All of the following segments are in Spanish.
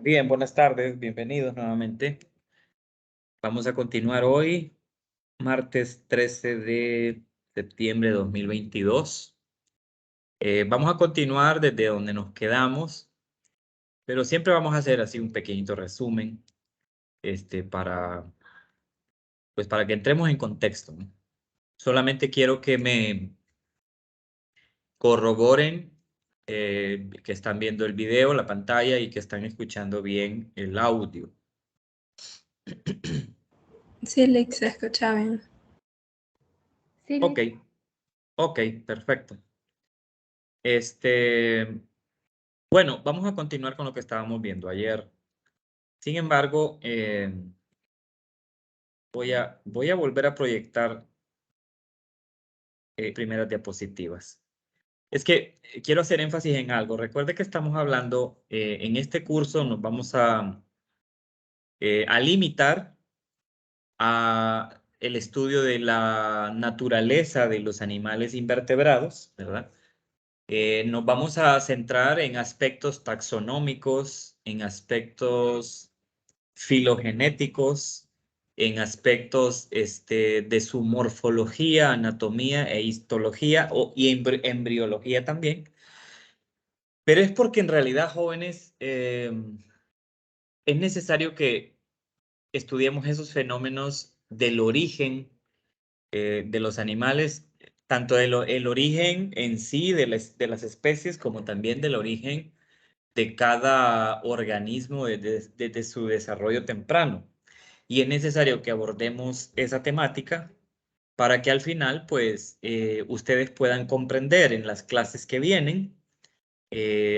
Bien, buenas tardes, bienvenidos nuevamente. Vamos a continuar hoy, martes 13 de septiembre de 2022. Vamos a continuar desde donde nos quedamos, pero siempre vamos a hacer así un pequeñito resumen, para que entremos en contexto, ¿no? Solamente quiero que me corroboren que están viendo el video, la pantalla y que están escuchando bien el audio. Sí, Lick, se escucha bien. Sí, Ok, Lick. ok, perfecto. Bueno, vamos a continuar con lo que estábamos viendo ayer. Sin embargo, voy a volver a proyectar primeras diapositivas. Es que quiero hacer énfasis en algo. Recuerde que estamos hablando, en este curso nos vamos a limitar a el estudio de la naturaleza de los animales invertebrados, ¿verdad? Nos vamos a centrar en aspectos taxonómicos, en aspectos filogenéticos, en aspectos de su morfología, anatomía e histología y embriología también. Pero es porque en realidad, jóvenes, es necesario que estudiemos esos fenómenos del origen de los animales, tanto el origen en sí de las especies como también del origen de cada organismo desde su desarrollo temprano. Y es necesario que abordemos esa temática para que al final, pues, ustedes puedan comprender en las clases que vienen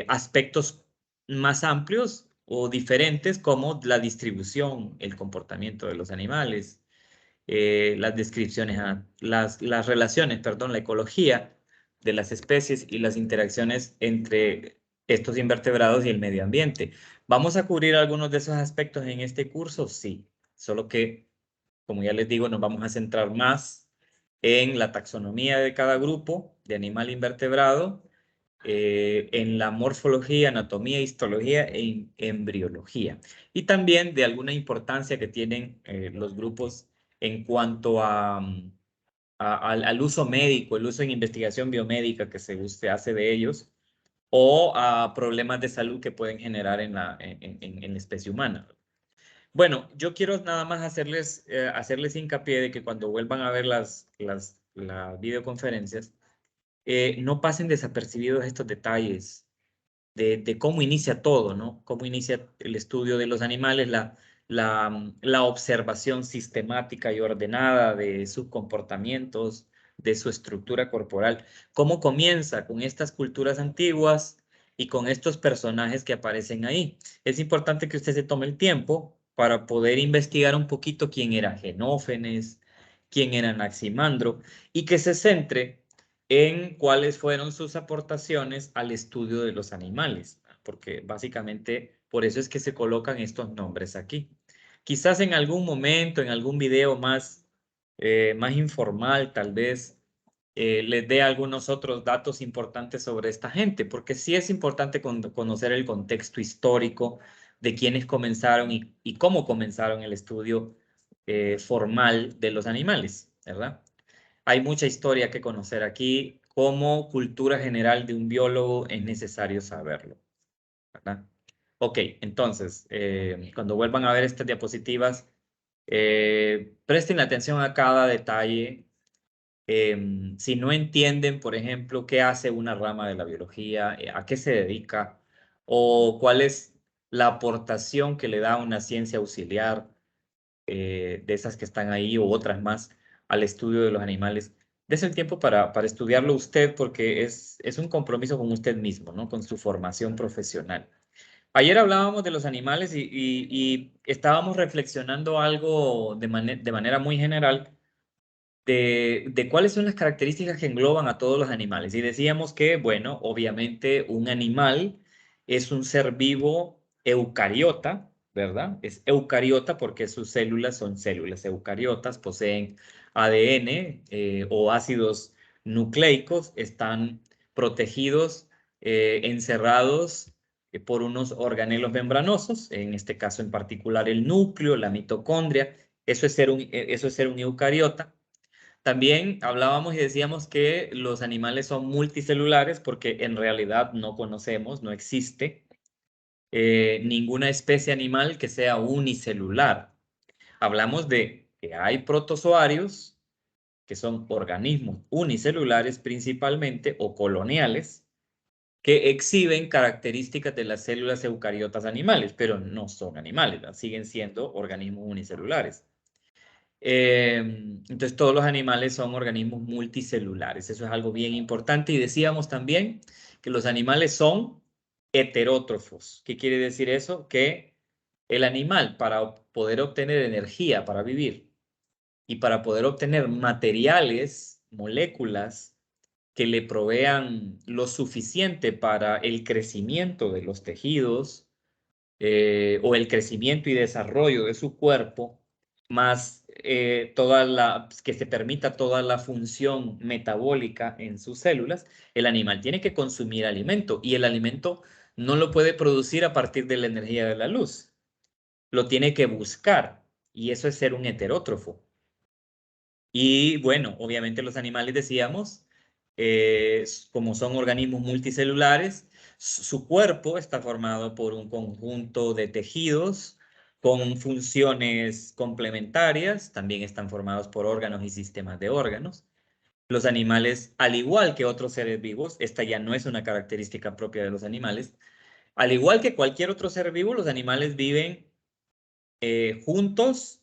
aspectos más amplios o diferentes como la distribución, el comportamiento de los animales, las descripciones, las relaciones, perdón, la ecología de las especies y las interacciones entre estos invertebrados y el medio ambiente. ¿Vamos a cubrir algunos de esos aspectos en este curso? Sí, solo que, como ya les digo, nos vamos a centrar más en la taxonomía de cada grupo de animal invertebrado, en la morfología, anatomía, histología e embriología. Y también de alguna importancia que tienen los grupos en cuanto al uso médico, el uso en investigación biomédica que se hace de ellos, o a problemas de salud que pueden generar en la especie humana. Bueno, yo quiero nada más hacerles hincapié de que cuando vuelvan a ver las videoconferencias, no pasen desapercibidos estos detalles de cómo inicia todo, ¿no? Cómo inicia el estudio de los animales, la observación sistemática y ordenada de sus comportamientos, de su estructura corporal. Cómo comienza con estas culturas antiguas y con estos personajes que aparecen ahí. Es importante que usted se tome el tiempo para poder investigar un poquito quién era Genófanes, quién era Anaximandro, y que se centre en cuáles fueron sus aportaciones al estudio de los animales, porque básicamente por eso es que se colocan estos nombres aquí. Quizás en algún momento, en algún video más informal, tal vez les dé algunos otros datos importantes sobre esta gente, porque sí es importante conocer el contexto histórico de quienes comenzaron y cómo comenzaron el estudio formal de los animales, ¿verdad? Hay mucha historia que conocer aquí. Como cultura general de un biólogo es necesario saberlo, ¿verdad? Ok, entonces, cuando vuelvan a ver estas diapositivas, presten atención a cada detalle. Si no entienden, por ejemplo, qué hace una rama de la biología, a qué se dedica, o cuál es la aportación que le da una ciencia auxiliar, de esas que están ahí o otras más al estudio de los animales. Dese el tiempo para estudiarlo usted porque es un compromiso con usted mismo, ¿no? Con su formación profesional. Ayer hablábamos de los animales y estábamos reflexionando algo de manera muy general de cuáles son las características que engloban a todos los animales. Y decíamos que, bueno, obviamente un animal es un ser vivo eucariota, ¿verdad? Es eucariota porque sus células son células eucariotas, poseen ADN o ácidos nucleicos, están protegidos, encerrados por unos organelos membranosos, en este caso en particular el núcleo, la mitocondria. Eso es ser un eucariota. También hablábamos y decíamos que los animales son multicelulares porque en realidad no conocemos, no existe ninguna especie animal que sea unicelular. Hablamos de que hay protozoarios, que son organismos unicelulares principalmente o coloniales, que exhiben características de las células eucariotas animales, pero no son animales, ¿verdad? Siguen siendo organismos unicelulares. Entonces todos los animales son organismos multicelulares, eso es algo bien importante. Y decíamos también que los animales son heterótrofos. ¿Qué quiere decir eso? Que el animal, para poder obtener energía para vivir y para poder obtener materiales, moléculas que le provean lo suficiente para el crecimiento de los tejidos o el crecimiento y desarrollo de su cuerpo, más que se permita toda la función metabólica en sus células, el animal tiene que consumir alimento y el alimento no lo puede producir a partir de la energía de la luz. Lo tiene que buscar y eso es ser un heterótrofo. Y bueno, obviamente los animales, decíamos, como son organismos multicelulares, su cuerpo está formado por un conjunto de tejidos con funciones complementarias, también están formados por órganos y sistemas de órganos. Los animales, al igual que otros seres vivos, esta ya no es una característica propia de los animales, al igual que cualquier otro ser vivo, los animales viven juntos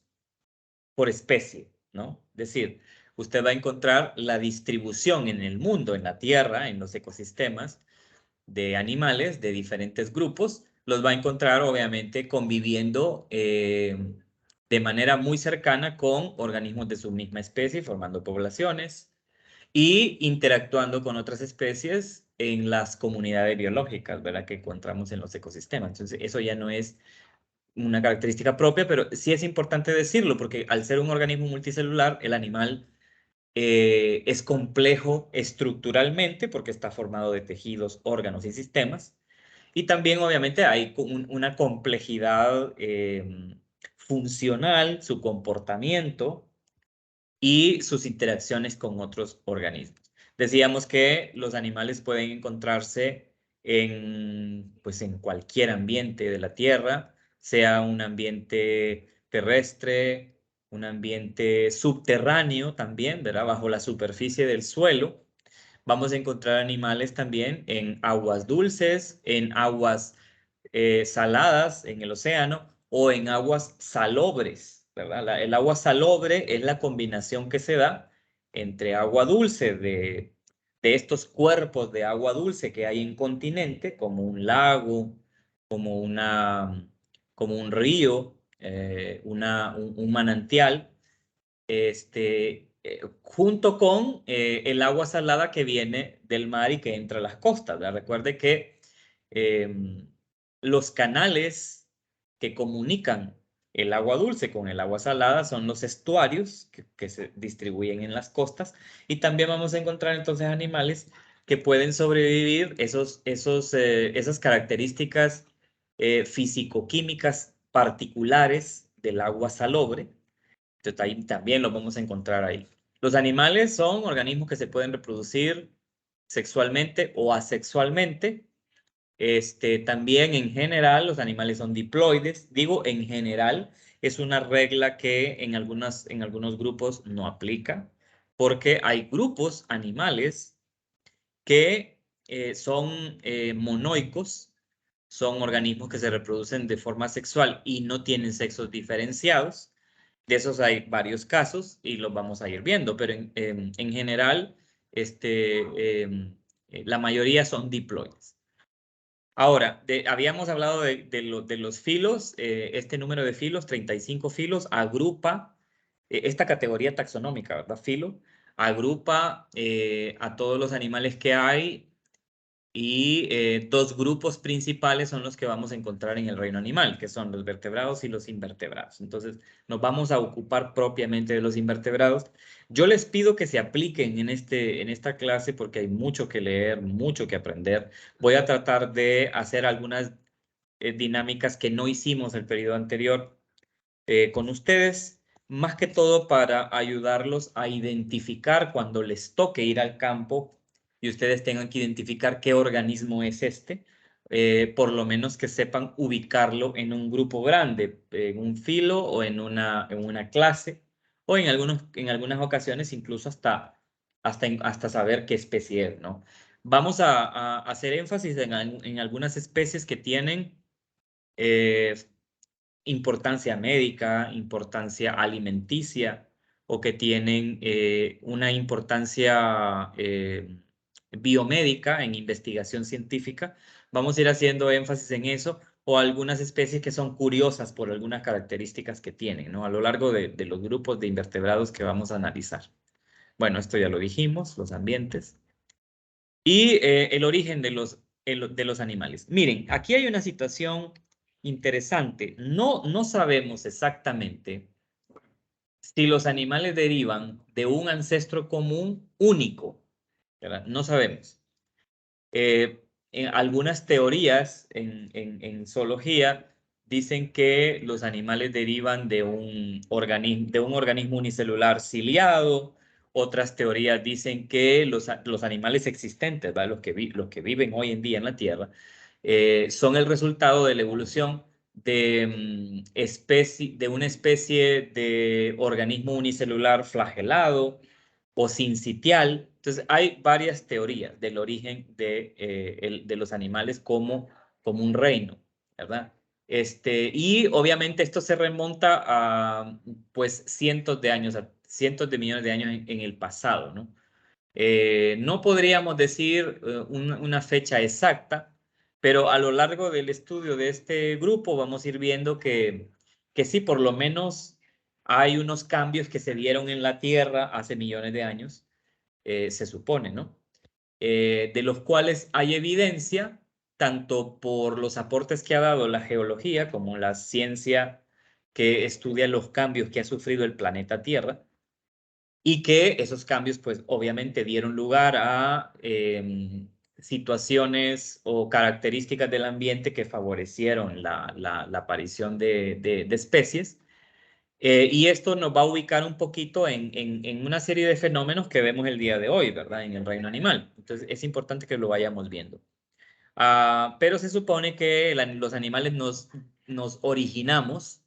por especie, ¿no? Es decir, usted va a encontrar la distribución en el mundo, en la Tierra, en los ecosistemas de animales de diferentes grupos, los va a encontrar obviamente conviviendo de manera muy cercana con organismos de su misma especie, formando poblaciones y interactuando con otras especies en las comunidades biológicas, ¿verdad? Que encontramos en los ecosistemas. Entonces, eso ya no es una característica propia, pero sí es importante decirlo porque al ser un organismo multicelular, el animal es complejo estructuralmente porque está formado de tejidos, órganos y sistemas. Y también obviamente hay una complejidad funcional, su comportamiento y sus interacciones con otros organismos. Decíamos que los animales pueden encontrarse pues en cualquier ambiente de la Tierra, sea un ambiente terrestre, un ambiente subterráneo también, ¿verdad? Bajo la superficie del suelo. Vamos a encontrar animales también en aguas dulces, en aguas saladas, en el océano, o en aguas salobres, ¿verdad? El agua salobre es la combinación que se da entre agua dulce de estos cuerpos de agua dulce que hay en continente, como un lago, como como un río, un manantial, junto con el agua salada que viene del mar y que entra a las costas, ¿verdad? Recuerde que los canales que comunican el agua dulce con el agua salada son los estuarios que se distribuyen en las costas, y también vamos a encontrar entonces animales que pueden sobrevivir esas características físico-químicas particulares del agua salobre. Entonces ahí también lo vamos a encontrar ahí. Los animales son organismos que se pueden reproducir sexualmente o asexualmente. También en general los animales son diploides. Digo en general, es una regla que en algunos grupos no aplica, porque hay grupos animales que son monoicos, son organismos que se reproducen de forma sexual y no tienen sexos diferenciados. De esos hay varios casos y los vamos a ir viendo, pero en general la mayoría son diploides. Ahora, habíamos hablado de los filos, este número de filos, 35 filos, agrupa esta categoría taxonómica, ¿verdad? Filo, agrupa a todos los animales que hay, y dos grupos principales son los que vamos a encontrar en el reino animal, que son los vertebrados y los invertebrados. Entonces, nos vamos a ocupar propiamente de los invertebrados. Yo les pido que se apliquen en esta clase porque hay mucho que leer, mucho que aprender. Voy a tratar de hacer algunas dinámicas que no hicimos el periodo anterior con ustedes, más que todo para ayudarlos a identificar cuando les toque ir al campo y ustedes tengan que identificar qué organismo es este, por lo menos que sepan ubicarlo en un grupo grande, en un filo o en una clase, o en algunas ocasiones incluso hasta saber qué especie es, ¿no? Vamos a hacer énfasis en algunas especies que tienen importancia médica, importancia alimenticia, o que tienen una importancia biomédica en investigación científica. Vamos a ir haciendo énfasis en eso, o algunas especies que son curiosas por algunas características que tienen, ¿no? A lo largo de los grupos de invertebrados que vamos a analizar. Bueno, esto ya lo dijimos, los ambientes. Y el origen de los animales. Miren, aquí hay una situación interesante. No sabemos exactamente si los animales derivan de un ancestro común único, ¿verdad? No sabemos. En algunas teorías en zoología dicen que los animales derivan de un organismo unicelular ciliado. Otras teorías dicen que los animales existentes, ¿verdad? Los que viven hoy en día en la Tierra, son el resultado de la evolución de una especie de organismo unicelular flagelado o sincitial. Entonces, hay varias teorías del origen de los animales como un reino, ¿verdad? Y obviamente esto se remonta a, pues, cientos de millones de años en el pasado, ¿no? No podríamos decir una fecha exacta, pero a lo largo del estudio de este grupo vamos a ir viendo que sí, por lo menos hay unos cambios que se dieron en la Tierra hace millones de años, se supone, ¿no? De los cuales hay evidencia tanto por los aportes que ha dado la geología como la ciencia que estudia los cambios que ha sufrido el planeta Tierra, y que esos cambios, pues, obviamente dieron lugar a situaciones o características del ambiente que favorecieron la aparición de especies. Y esto nos va a ubicar un poquito en una serie de fenómenos que vemos el día de hoy, ¿verdad? En el reino animal. Entonces, es importante que lo vayamos viendo. Pero se supone que los animales nos originamos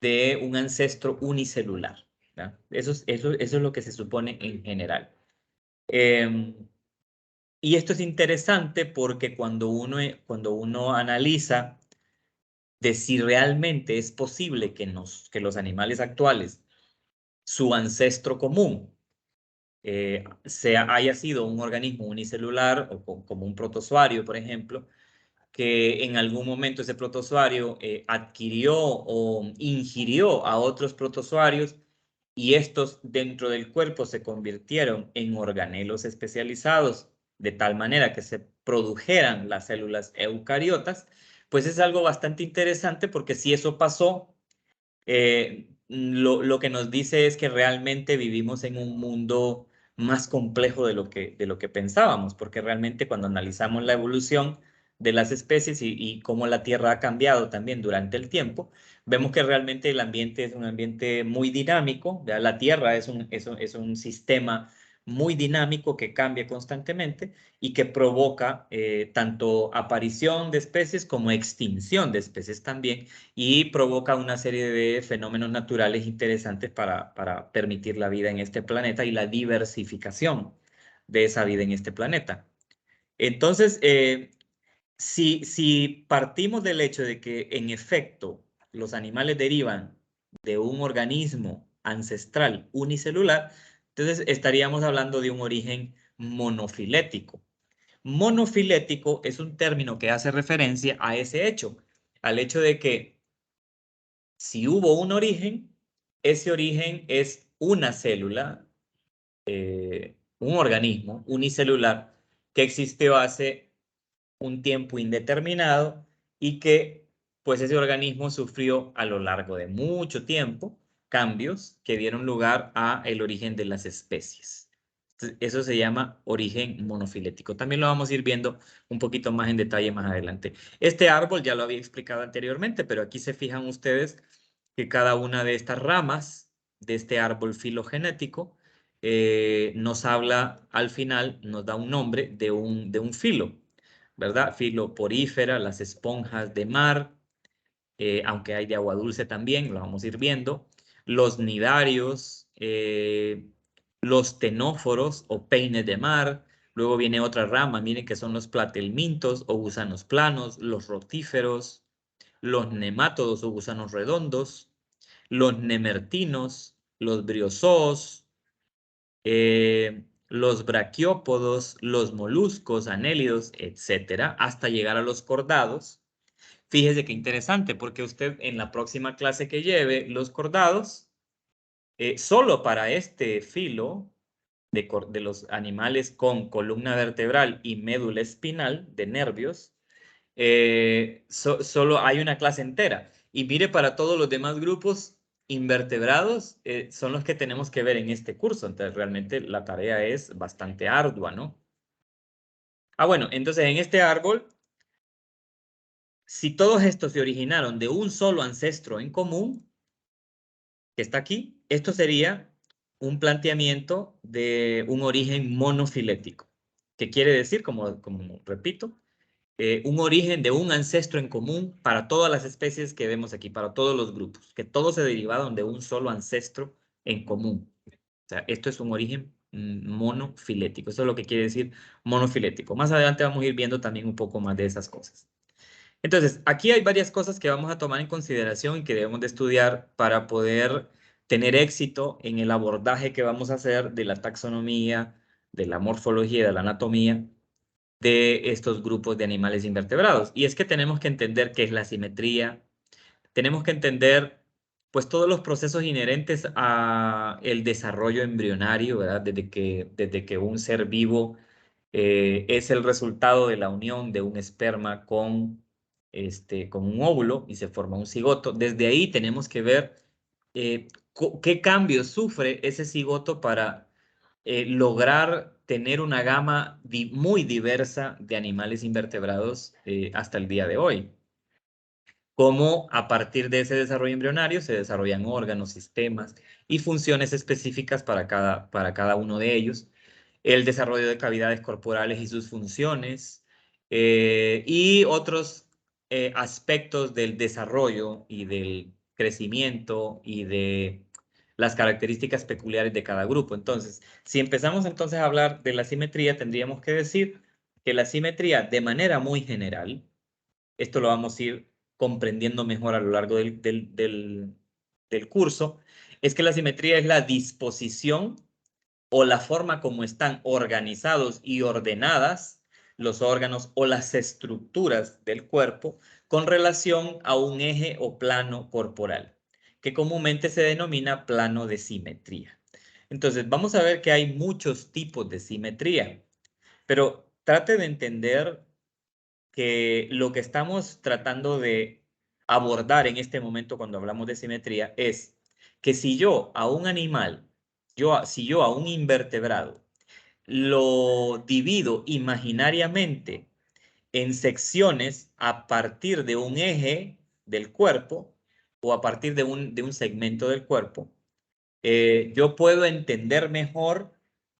de un ancestro unicelular, ¿verdad? Eso es lo que se supone en general. Y esto es interesante porque cuando uno analiza de si realmente es posible que los animales actuales, su ancestro común, haya sido un organismo unicelular o como un protozoario, por ejemplo, que en algún momento ese protozoario adquirió o ingirió a otros protozoarios, y estos dentro del cuerpo se convirtieron en organelos especializados de tal manera que se produjeran las células eucariotas. Pues es algo bastante interesante, porque si eso pasó, lo que nos dice es que realmente vivimos en un mundo más complejo de lo que pensábamos, porque realmente cuando analizamos la evolución de las especies y cómo la Tierra ha cambiado también durante el tiempo, vemos que realmente el ambiente es un ambiente muy dinámico. ¿Verdad? La Tierra es un sistema muy dinámico que cambia constantemente y que provoca tanto aparición de especies como extinción de especies también, y provoca una serie de fenómenos naturales interesantes para permitir la vida en este planeta y la diversificación de esa vida en este planeta. Entonces, si partimos del hecho de que en efecto los animales derivan de un organismo ancestral unicelular, entonces estaríamos hablando de un origen monofilético. Monofilético es un término que hace referencia a ese hecho, al hecho de que si hubo un origen, ese origen es una célula, un organismo unicelular que existió hace un tiempo indeterminado, y que pues ese organismo sufrió a lo largo de mucho tiempo cambios que dieron lugar a el origen de las especies. Eso se llama origen monofilético. También lo vamos a ir viendo un poquito más en detalle más adelante. Este árbol ya lo había explicado anteriormente, pero aquí se fijan ustedes que cada una de estas ramas de este árbol filogenético nos habla al final, nos da un nombre de un filo, ¿verdad? Filo porífera, las esponjas de mar, aunque hay de agua dulce también, lo vamos a ir viendo. Los nidarios, los tenóforos o peines de mar. Luego viene otra rama, miren que son los platelmintos o gusanos planos, los rotíferos, los nemátodos o gusanos redondos, los nemertinos, los briozoos, los braquiópodos, los moluscos, anélidos, etcétera, hasta llegar a los cordados. Fíjese qué interesante, porque usted en la próxima clase que lleve los cordados, solo para este filo de los animales con columna vertebral y médula espinal de nervios, solo hay una clase entera. Y mire, para todos los demás grupos invertebrados, son los que tenemos que ver en este curso. Entonces, realmente la tarea es bastante ardua, ¿no? Bueno, entonces en este árbol, si todos estos se originaron de un solo ancestro en común, que está aquí, esto sería un planteamiento de un origen monofilético, que quiere decir, como repito, un origen de un ancestro en común para todas las especies que vemos aquí, para todos los grupos, que todos se derivaron de un solo ancestro en común. O sea, esto es un origen monofilético. Eso es lo que quiere decir monofilético. Más adelante vamos a ir viendo también un poco más de esas cosas. Entonces, aquí hay varias cosas que vamos a tomar en consideración y que debemos de estudiar para poder tener éxito en el abordaje que vamos a hacer de la taxonomía, de la morfología y de la anatomía de estos grupos de animales invertebrados. Y es que tenemos que entender qué es la simetría, tenemos que entender pues todos los procesos inherentes a el desarrollo embrionario, ¿verdad? Desde que un ser vivo es el resultado de la unión de un esperma con un óvulo y se forma un cigoto. Desde ahí tenemos que ver qué cambios sufre ese cigoto para lograr tener una gama muy diversa de animales invertebrados hasta el día de hoy. Cómo a partir de ese desarrollo embrionario se desarrollan órganos, sistemas y funciones específicas para cada uno de ellos, el desarrollo de cavidades corporales y sus funciones, y otros aspectos del desarrollo y del crecimiento y de las características peculiares de cada grupo. Entonces, si empezamos entonces a hablar de la simetría, tendríamos que decir que la simetría de manera muy general, esto lo vamos a ir comprendiendo mejor a lo largo del curso, es que la simetría es la disposición o la forma como están organizados y ordenadas los órganos o las estructuras del cuerpo con relación a un eje o plano corporal, que comúnmente se denomina plano de simetría. Entonces, vamos a ver que hay muchos tipos de simetría, pero trate de entender que lo que estamos tratando de abordar en este momento cuando hablamos de simetría es que si yo a un animal, si yo a un invertebrado lo divido imaginariamente en secciones a partir de un eje del cuerpo o a partir de un segmento del cuerpo, yo puedo entender mejor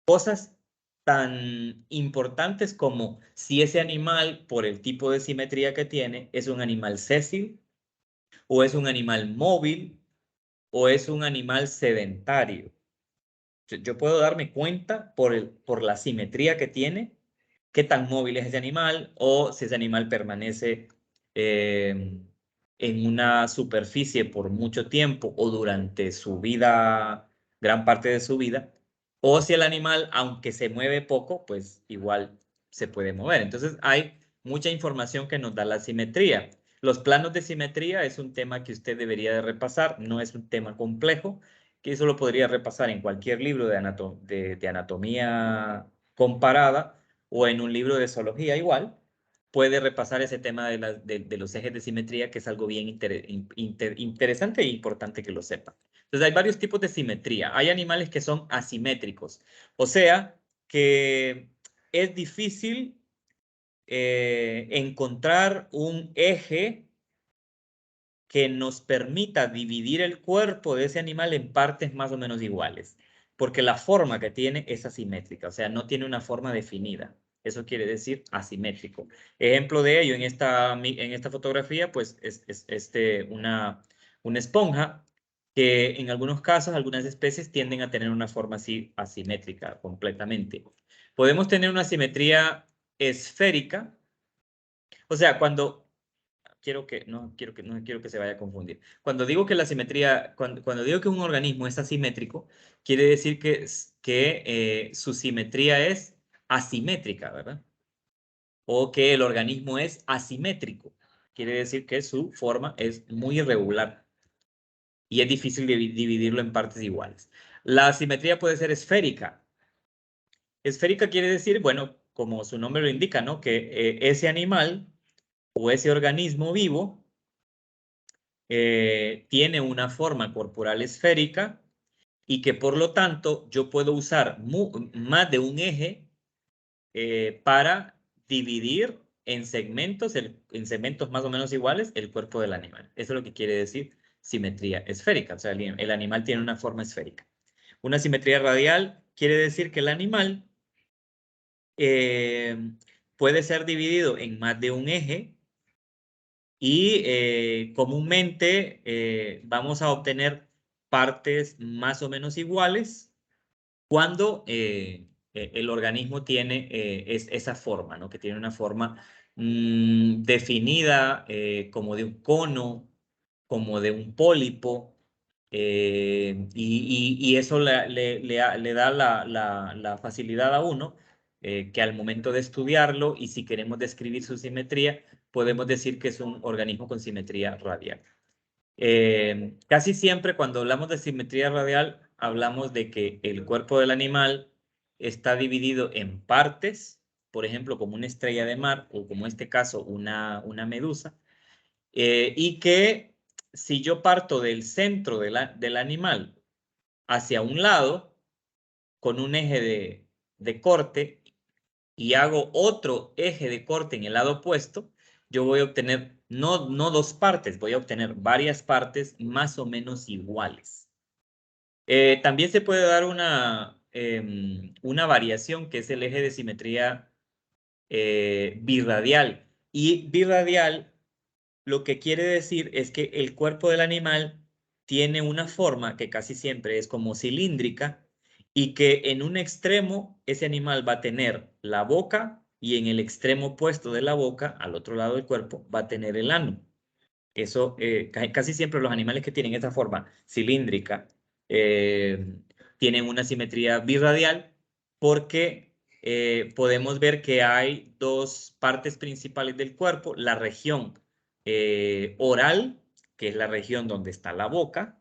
cosas tan importantes como si ese animal, por el tipo de simetría que tiene, es un animal sésil, o es un animal móvil, o es un animal sedentario. Yo puedo darme cuenta por la simetría que tiene, qué tan móvil es ese animal, o si ese animal permanece en una superficie por mucho tiempo o durante su vida, gran parte de su vida, o si el animal, aunque se mueve poco, pues igual se puede mover. Entonces hay mucha información que nos da la simetría. Los planos de simetría es un tema que usted debería de repasar, no es un tema complejo, que eso lo podría repasar en cualquier libro de anatomía comparada o en un libro de zoología igual, puede repasar ese tema de los ejes de simetría, que es algo bien interesante e importante que lo sepa. Entonces hay varios tipos de simetría. Hay animales que son asimétricos, o sea, que es difícil encontrar un eje que nos permita dividir el cuerpo de ese animal en partes más o menos iguales, porque la forma que tiene es asimétrica, o sea, no tiene una forma definida. Eso quiere decir asimétrico. Ejemplo de ello en esta fotografía, pues es una esponja que en algunos casos, algunas especies tienden a tener una forma así asimétrica completamente. Podemos tener una simetría esférica, o sea, cuando no quiero que se vaya a confundir. Cuando digo que la simetría, cuando digo que un organismo es asimétrico, quiere decir que su simetría es asimétrica, ¿verdad? O que el organismo es asimétrico. Quiere decir que su forma es muy irregular y es difícil dividirlo en partes iguales. La simetría puede ser esférica. Esférica quiere decir, bueno, como su nombre lo indica, ¿no? Que ese animal o ese organismo vivo tiene una forma corporal esférica y que por lo tanto yo puedo usar más de un eje para dividir en segmentos más o menos iguales el cuerpo del animal. Eso es lo que quiere decir simetría esférica. O sea, el animal tiene una forma esférica. Una simetría radial quiere decir que el animal puede ser dividido en más de un eje y comúnmente vamos a obtener partes más o menos iguales cuando el organismo tiene esa forma, ¿no? Que tiene una forma definida como de un cono, como de un pólipo, y eso le da la facilidad a uno que al momento de estudiarlo y si queremos describir su simetría, podemos decir que es un organismo con simetría radial. Casi siempre cuando hablamos de simetría radial, hablamos de que el cuerpo del animal está dividido en partes, por ejemplo, como una estrella de mar o como en este caso una medusa, y que si yo parto del centro del animal hacia un lado con un eje de corte y hago otro eje de corte en el lado opuesto, yo voy a obtener no dos partes, voy a obtener varias partes más o menos iguales. También se puede dar una variación que es el eje de simetría birradial. Y birradial lo que quiere decir es que el cuerpo del animal tiene una forma que casi siempre es como cilíndrica y que en un extremo ese animal va a tener la boca y en el extremo opuesto de la boca, al otro lado del cuerpo, va a tener el ano. Eso, casi siempre los animales que tienen esa forma cilíndrica tienen una simetría birradial porque podemos ver que hay dos partes principales del cuerpo, la región oral, que es la región donde está la boca,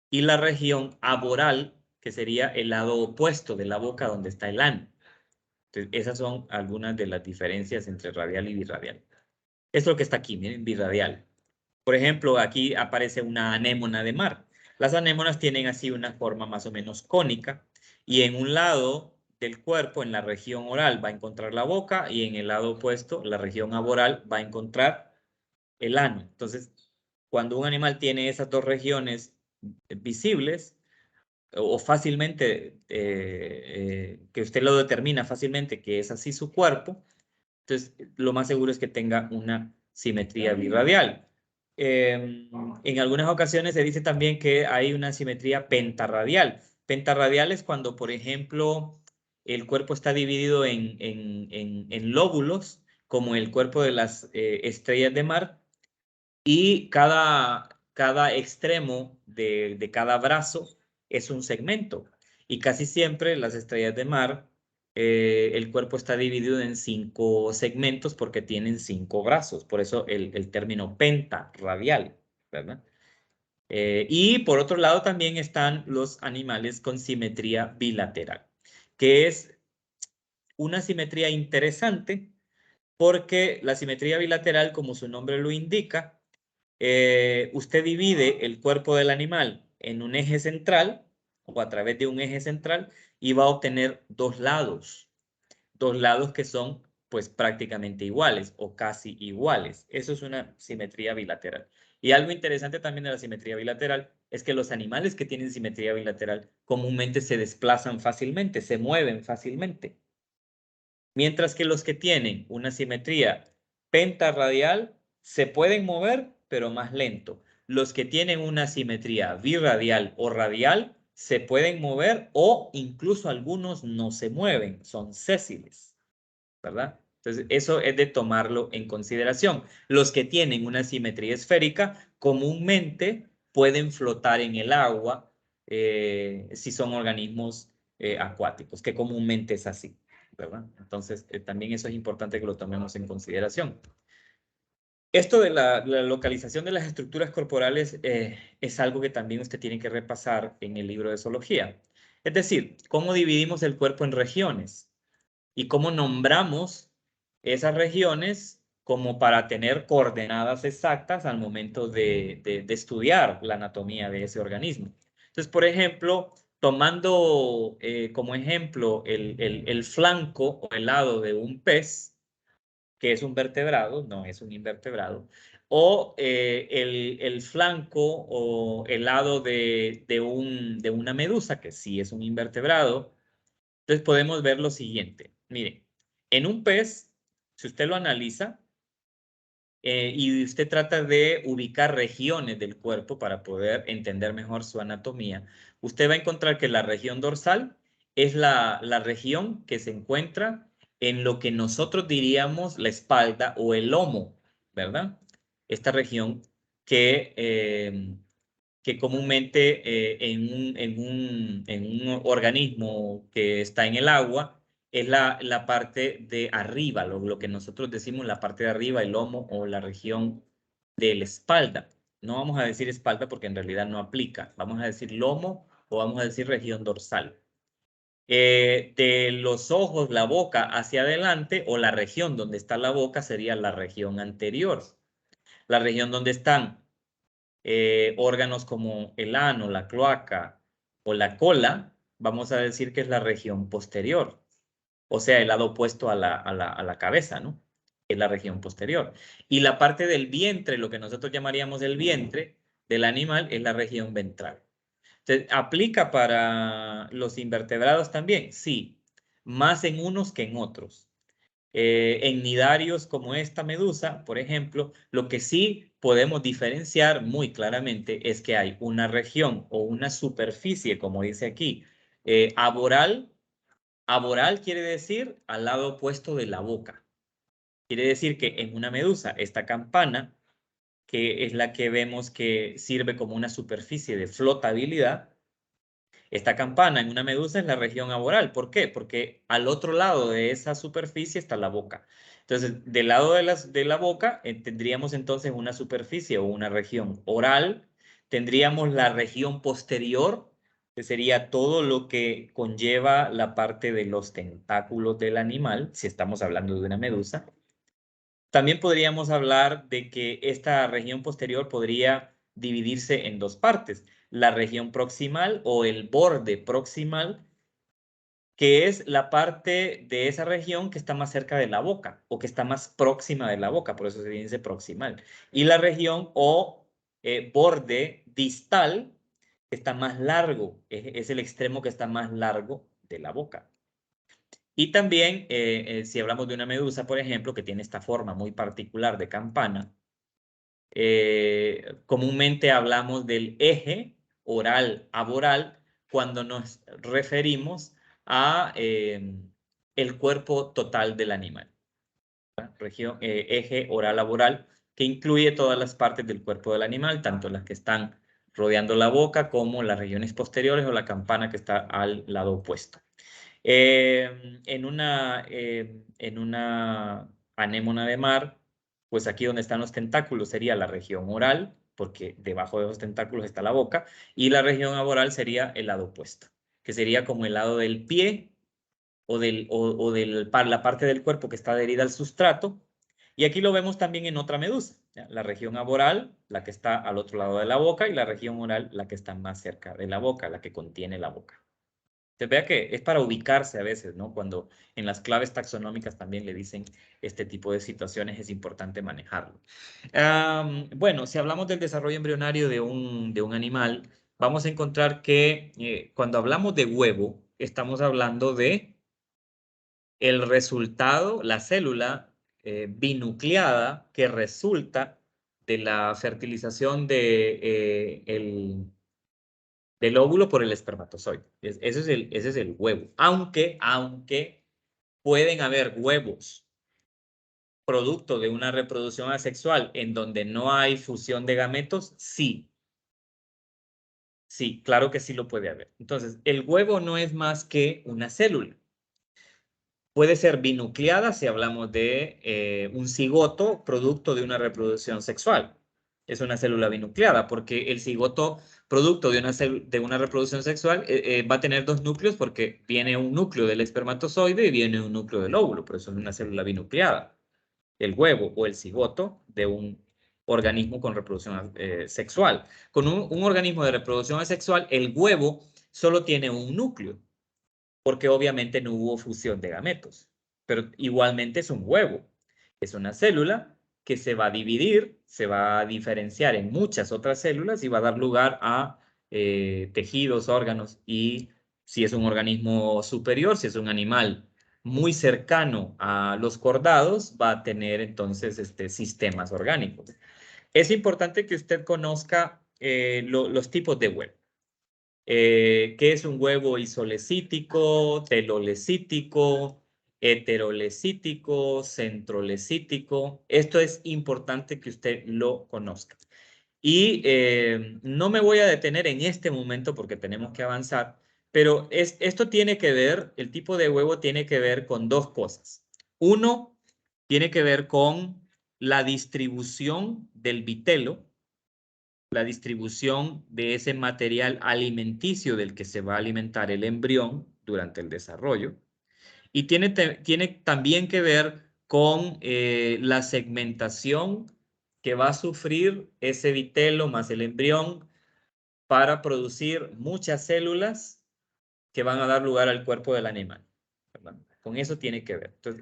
y la región aboral, que sería el lado opuesto de la boca donde está el ano. Entonces, esas son algunas de las diferencias entre radial y birradial. Es lo que está aquí, miren, birradial. Por ejemplo, aquí aparece una anémona de mar. Las anémonas tienen así una forma más o menos cónica y en un lado del cuerpo, en la región oral, va a encontrar la boca y en el lado opuesto, la región aboral, va a encontrar el ano. Entonces, cuando un animal tiene esas dos regiones visibles o fácilmente, que usted lo determina fácilmente que es así su cuerpo, entonces lo más seguro es que tenga una simetría birradial. En algunas ocasiones se dice también que hay una simetría pentarradial. Pentarradial es cuando, por ejemplo, el cuerpo está dividido en lóbulos, como el cuerpo de las estrellas de mar, y cada extremo de cada brazo es un segmento. Y casi siempre las estrellas de mar, el cuerpo está dividido en 5 segmentos porque tienen 5 brazos. Por eso el término pentarradial, ¿verdad? Y por otro lado también están los animales con simetría bilateral, que es una simetría interesante porque la simetría bilateral, como su nombre lo indica, usted divide el cuerpo del animal en un eje central o a través de un eje central y va a obtener dos lados. dos lados que son pues prácticamente iguales o casi iguales. Eso es una simetría bilateral. Y algo interesante también de la simetría bilateral es que los animales que tienen simetría bilateral comúnmente se desplazan fácilmente, se mueven fácilmente. Mientras que los que tienen una simetría pentarradial se pueden mover, pero más lento. Los que tienen una simetría birradial o radial se pueden mover o incluso algunos no se mueven, son sésiles, ¿verdad? Entonces, eso es de tomarlo en consideración. Los que tienen una simetría esférica comúnmente pueden flotar en el agua si son organismos acuáticos, que comúnmente es así, ¿verdad? Entonces, también eso es importante que lo tomemos en consideración. Esto de la localización de las estructuras corporales es algo que también usted tiene que repasar en el libro de zoología. Es decir, cómo dividimos el cuerpo en regiones y cómo nombramos esas regiones como para tener coordenadas exactas al momento de estudiar la anatomía de ese organismo. Entonces, por ejemplo, tomando como ejemplo el flanco o el lado de un pez, que es un vertebrado, no es un invertebrado, o el flanco o el lado de una medusa, que sí es un invertebrado. Entonces podemos ver lo siguiente. Miren, en un pez, si usted lo analiza y usted trata de ubicar regiones del cuerpo para poder entender mejor su anatomía, usted va a encontrar que la región dorsal es la región que se encuentra en lo que nosotros diríamos la espalda o el lomo, ¿verdad? Esta región que comúnmente en un organismo que está en el agua es la parte de arriba, lo que nosotros decimos la parte de arriba, el lomo o la región de la espalda. No vamos a decir espalda porque en realidad no aplica. Vamos a decir lomo o vamos a decir región dorsal. De los ojos, la boca hacia adelante o la región donde está la boca sería la región anterior. La región donde están órganos como el ano, la cloaca o la cola, vamos a decir que es la región posterior, o sea, el lado opuesto a la cabeza, ¿no? Es la región posterior. Y la parte del vientre, lo que nosotros llamaríamos el vientre del animal, es la región ventral. Entonces, ¿aplica para los invertebrados también? Sí, más en unos que en otros. En nidarios como esta medusa, por ejemplo, lo que sí podemos diferenciar muy claramente es que hay una región o una superficie, como dice aquí, aboral. Aboral quiere decir al lado opuesto de la boca. Quiere decir que en una medusa, esta campana, que es la que vemos que sirve como una superficie de flotabilidad, esta campana en una medusa es la región aboral. ¿Por qué? Porque al otro lado de esa superficie está la boca. Entonces, del lado de la boca tendríamos entonces una superficie o una región oral. Tendríamos la región posterior, que sería todo lo que conlleva la parte de los tentáculos del animal, si estamos hablando de una medusa. También podríamos hablar de que esta región posterior podría dividirse en dos partes, la región proximal o el borde proximal, que es la parte de esa región que está más cerca de la boca o que está más próxima de la boca, por eso se dice proximal. Y la región o borde distal, que está más largo, es el extremo que está más largo de la boca. Y también, si hablamos de una medusa, por ejemplo, que tiene esta forma muy particular de campana, comúnmente hablamos del eje oral aboral cuando nos referimos a el cuerpo total del animal. Región, eje oral aboral, que incluye todas las partes del cuerpo del animal, tanto las que están rodeando la boca como las regiones posteriores o la campana que está al lado opuesto. En una anémona de mar, pues aquí donde están los tentáculos sería la región oral, porque debajo de los tentáculos está la boca, y la región aboral sería el lado opuesto, que sería como el lado del pie o la parte del cuerpo que está adherida al sustrato. Y aquí lo vemos también en otra medusa, ¿ya? La región aboral, la que está al otro lado de la boca, y la región oral, la que está más cerca de la boca, la que contiene la boca. Entonces, vea que es para ubicarse a veces, ¿no? Cuando en las claves taxonómicas también le dicen este tipo de situaciones, es importante manejarlo. Bueno, si hablamos del desarrollo embrionario de un animal, vamos a encontrar que cuando hablamos de huevo, estamos hablando de el resultado, la célula binucleada que resulta de la fertilización del óvulo por el espermatozoide. Ese es el huevo. Aunque pueden haber huevos producto de una reproducción asexual en donde no hay fusión de gametos, sí. Sí, claro que sí lo puede haber. Entonces, el huevo no es más que una célula. Puede ser binucleada si hablamos de un cigoto producto de una reproducción sexual. Es una célula binucleada porque el cigoto producto de una reproducción sexual va a tener dos núcleos porque viene un núcleo del espermatozoide y viene un núcleo del óvulo, por eso es una célula binucleada. El huevo o el cigoto de un organismo con reproducción sexual. Con un organismo de reproducción asexual, el huevo solo tiene un núcleo porque obviamente no hubo fusión de gametos. Pero igualmente es un huevo. Es una célula que se va a dividir, se va a diferenciar en muchas otras células y va a dar lugar a tejidos, órganos y si es un organismo superior, si es un animal muy cercano a los cordados, va a tener entonces sistemas orgánicos. Es importante que usted conozca los tipos de huevo. ¿Qué es un huevo isolecítico, telolecítico, heterolecítico, centrolecítico? Esto es importante que usted lo conozca. Y no me voy a detener en este momento porque tenemos que avanzar, pero esto tiene que ver, el tipo de huevo tiene que ver con dos cosas. Uno, tiene que ver con la distribución del vitelo, la distribución de ese material alimenticio del que se va a alimentar el embrión durante el desarrollo. Y tiene también que ver con la segmentación que va a sufrir ese vitelo más el embrión para producir muchas células que van a dar lugar al cuerpo del animal, ¿verdad? Con eso tiene que ver. Entonces,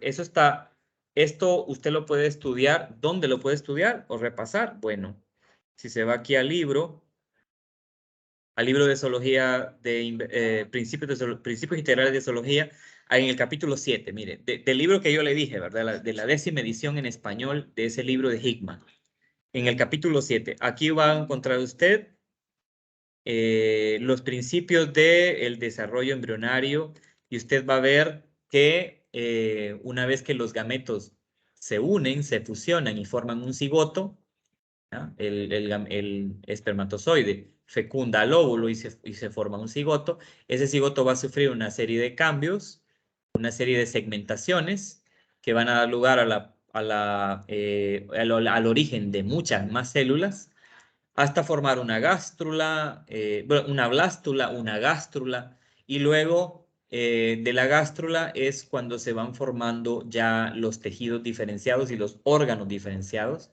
esto usted lo puede estudiar. ¿Dónde lo puede estudiar o repasar? Bueno, si se va aquí al libro de zoología, principios integrales de zoología, en el capítulo 7, mire, del libro que yo le dije, ¿verdad? De la 10ª edición en español de ese libro de Hickman. En el capítulo 7, aquí va a encontrar usted los principios del desarrollo embrionario y usted va a ver que una vez que los gametos se unen, se fusionan y forman un cigoto, ¿no? El espermatozoide fecunda al óvulo y se forma un cigoto. Ese cigoto va a sufrir una serie de cambios, una serie de segmentaciones que van a dar lugar al origen de muchas más células hasta formar una gástrula, una blástula, una gástrula, y luego de la gástrula es cuando se van formando ya los tejidos diferenciados y los órganos diferenciados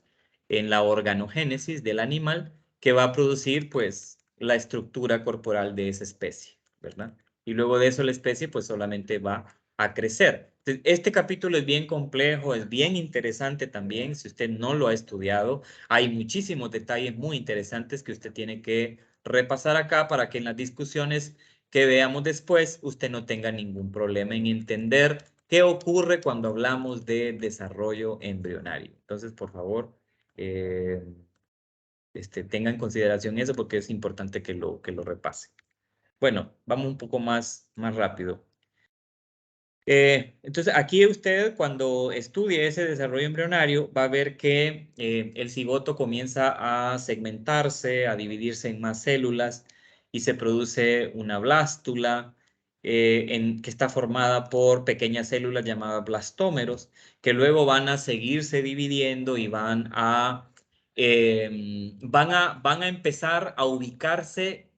en la organogénesis del animal que va a producir pues la estructura corporal de esa especie, ¿verdad? Y luego de eso la especie pues solamente va a crecer. Este capítulo es bien complejo, es bien interesante también, si usted no lo ha estudiado. Hay muchísimos detalles muy interesantes que usted tiene que repasar acá para que en las discusiones que veamos después usted no tenga ningún problema en entender qué ocurre cuando hablamos de desarrollo embrionario. Entonces, por favor, tenga en consideración eso porque es importante que lo repase. Bueno, vamos un poco más rápido. Entonces, aquí usted cuando estudie ese desarrollo embrionario va a ver que el cigoto comienza a segmentarse, a dividirse en más células y se produce una blástula que está formada por pequeñas células llamadas blastómeros que luego van a seguirse dividiendo y van a empezar a ubicarse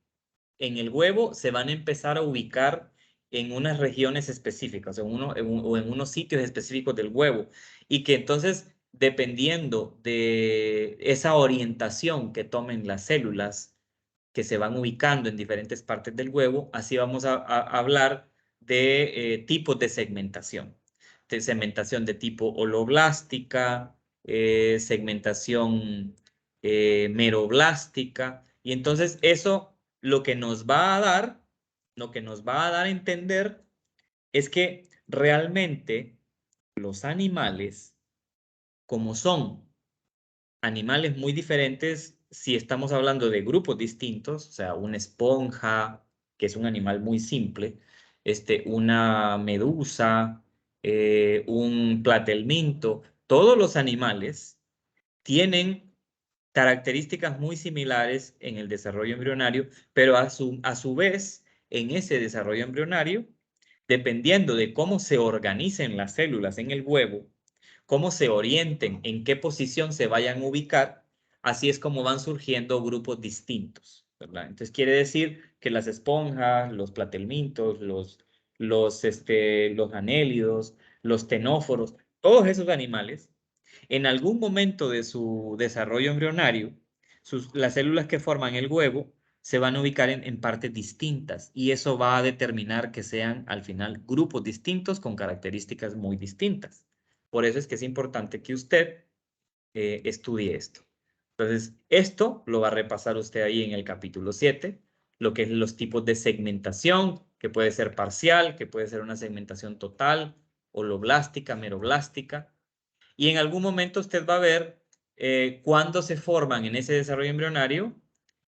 en el huevo, se van a empezar a ubicar en unas regiones específicas o en unos sitios específicos del huevo y que entonces, dependiendo de esa orientación que tomen las células que se van ubicando en diferentes partes del huevo, así vamos a hablar de tipos de segmentación. De segmentación de tipo holoblástica, segmentación meroblástica. Y entonces eso lo que nos va a dar a entender es que realmente los animales, como son animales muy diferentes, si estamos hablando de grupos distintos, o sea, una esponja, que es un animal muy simple, una medusa, un platelminto, todos los animales tienen características muy similares en el desarrollo embrionario, pero a su vez, en ese desarrollo embrionario, dependiendo de cómo se organicen las células en el huevo, cómo se orienten, en qué posición se vayan a ubicar, así es como van surgiendo grupos distintos, ¿verdad? Entonces quiere decir que las esponjas, los platelmintos, los anélidos, los tenóforos, todos esos animales, en algún momento de su desarrollo embrionario, las células que forman el huevo se van a ubicar en partes distintas y eso va a determinar que sean al final grupos distintos con características muy distintas. Por eso es que es importante que usted estudie esto. Entonces, esto lo va a repasar usted ahí en el capítulo 7, lo que es los tipos de segmentación, que puede ser parcial, que puede ser una segmentación total, holoblástica, meroblástica. Y en algún momento usted va a ver cuándo se forman en ese desarrollo embrionario,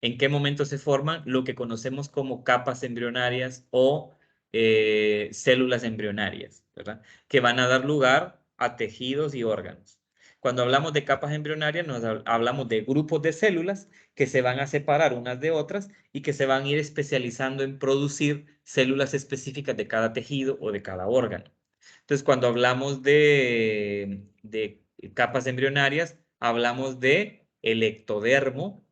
en qué momento se forman lo que conocemos como capas embrionarias o células embrionarias, ¿verdad? Que van a dar lugar a tejidos y órganos. Cuando hablamos de capas embrionarias, hablamos de grupos de células que se van a separar unas de otras y que se van a ir especializando en producir células específicas de cada tejido o de cada órgano. Entonces, cuando hablamos de capas embrionarias, hablamos de el ectodermo,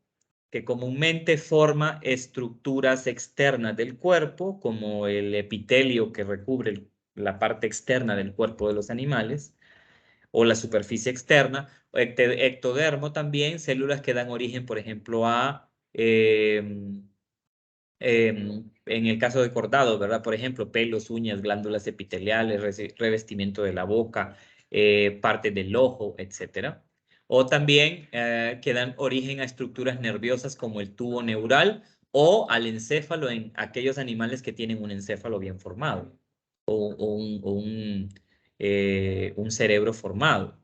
que comúnmente forma estructuras externas del cuerpo, como el epitelio que recubre la parte externa del cuerpo de los animales, o la superficie externa. Ectodermo también, células que dan origen, por ejemplo, a en el caso de cortados, ¿verdad? Por ejemplo, pelos, uñas, glándulas epiteliales, revestimiento de la boca, partes del ojo, etcétera. O también que dan origen a estructuras nerviosas como el tubo neural o al encéfalo en aquellos animales que tienen un encéfalo bien formado o un cerebro formado.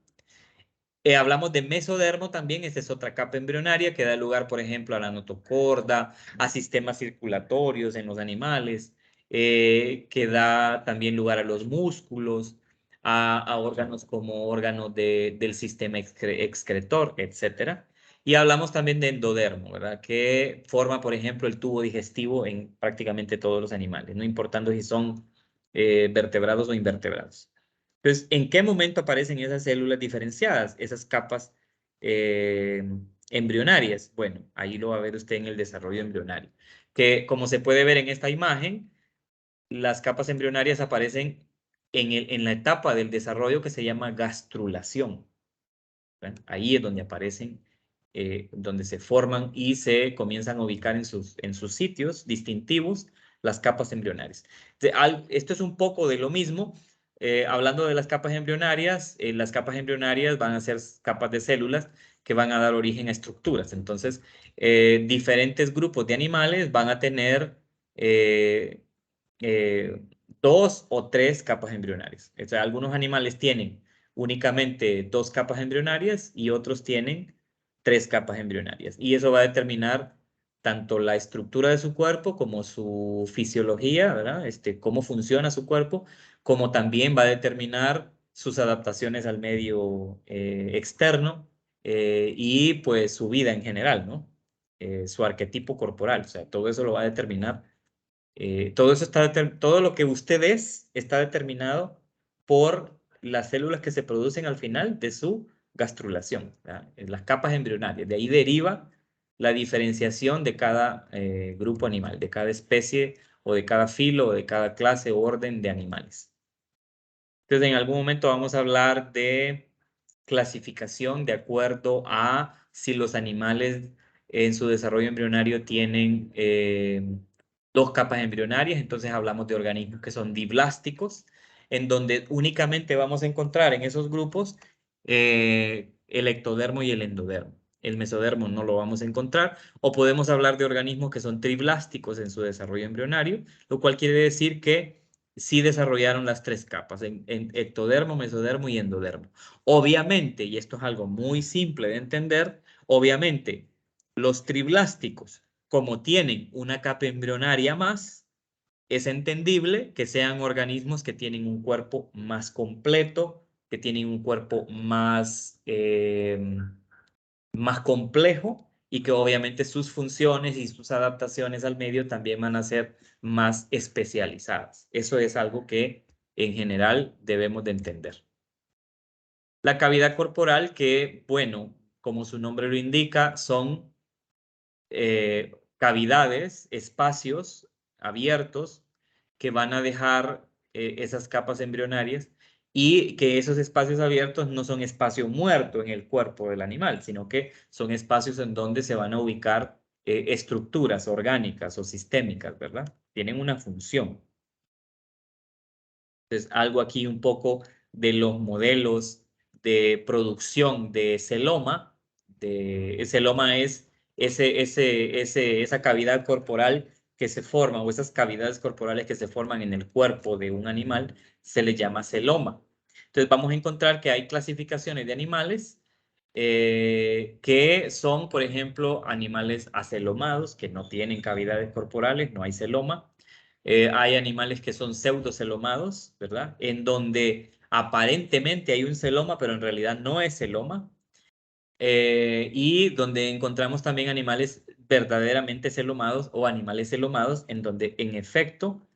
Hablamos de mesodermo también, esta es otra capa embrionaria que da lugar, por ejemplo, a la notocorda, a sistemas circulatorios en los animales, que da también lugar a los músculos, a órganos como órganos del sistema excretor, etc. Y hablamos también de endodermo, ¿verdad? Que forma, por ejemplo, el tubo digestivo en prácticamente todos los animales, no importando si son vertebrados o invertebrados. Entonces, ¿en qué momento aparecen esas células diferenciadas, esas capas embrionarias? Bueno, ahí lo va a ver usted en el desarrollo embrionario. Que como se puede ver en esta imagen, las capas embrionarias aparecen en la etapa del desarrollo que se llama gastrulación. ¿Ven? Ahí es donde aparecen, donde se forman y se comienzan a ubicar en sus sitios distintivos las capas embrionarias. Esto es un poco de lo mismo. Hablando de las capas embrionarias van a ser capas de células que van a dar origen a estructuras. Entonces, diferentes grupos de animales van a tener dos o tres capas embrionarias. O sea, algunos animales tienen únicamente dos capas embrionarias y otros tienen tres capas embrionarias. Y eso va a determinar tanto la estructura de su cuerpo como su fisiología, ¿verdad? Cómo funciona su cuerpo, como también va a determinar sus adaptaciones al medio externo y pues su vida en general, ¿no? Su arquetipo corporal, o sea, todo eso lo va a determinar. Todo lo que usted es está determinado por las células que se producen al final de su gastrulación, ¿verdad? En las capas embrionarias. De ahí deriva la diferenciación de cada grupo animal, de cada especie o de cada filo o de cada clase o orden de animales. Entonces, en algún momento vamos a hablar de clasificación de acuerdo a si los animales en su desarrollo embrionario tienen 2 capas embrionarias, entonces hablamos de organismos que son diblásticos, en donde únicamente vamos a encontrar en esos grupos el ectodermo y el endodermo. El mesodermo no lo vamos a encontrar, o podemos hablar de organismos que son triblásticos en su desarrollo embrionario, lo cual quiere decir que sí desarrollaron las 3 capas, en ectodermo, mesodermo y endodermo. Obviamente, y esto es algo muy simple de entender, obviamente los triblásticos, como tienen una capa embrionaria más, es entendible que sean organismos que tienen un cuerpo más completo, que tienen un cuerpo más complejo y que obviamente sus funciones y sus adaptaciones al medio también van a ser más especializadas. Eso es algo que en general debemos de entender. La cavidad corporal que, bueno, como su nombre lo indica, son cavidades, espacios abiertos que van a dejar esas capas embrionarias y que esos espacios abiertos no son espacio muerto en el cuerpo del animal, sino que son espacios en donde se van a ubicar estructuras orgánicas o sistémicas, ¿verdad? Tienen una función. Entonces, algo aquí un poco de los modelos de producción de celoma. Celoma es esa cavidad corporal que se forma, o esas cavidades corporales que se forman en el cuerpo de un animal, se le llama celoma. Entonces vamos a encontrar que hay clasificaciones de animales que son, por ejemplo, animales acelomados, que no tienen cavidades corporales, no hay celoma. Hay animales que son pseudocelomados, ¿verdad? En donde aparentemente hay un celoma, pero en realidad no es celoma. Y donde encontramos también animales verdaderamente celomados o animales celomados, en donde en efecto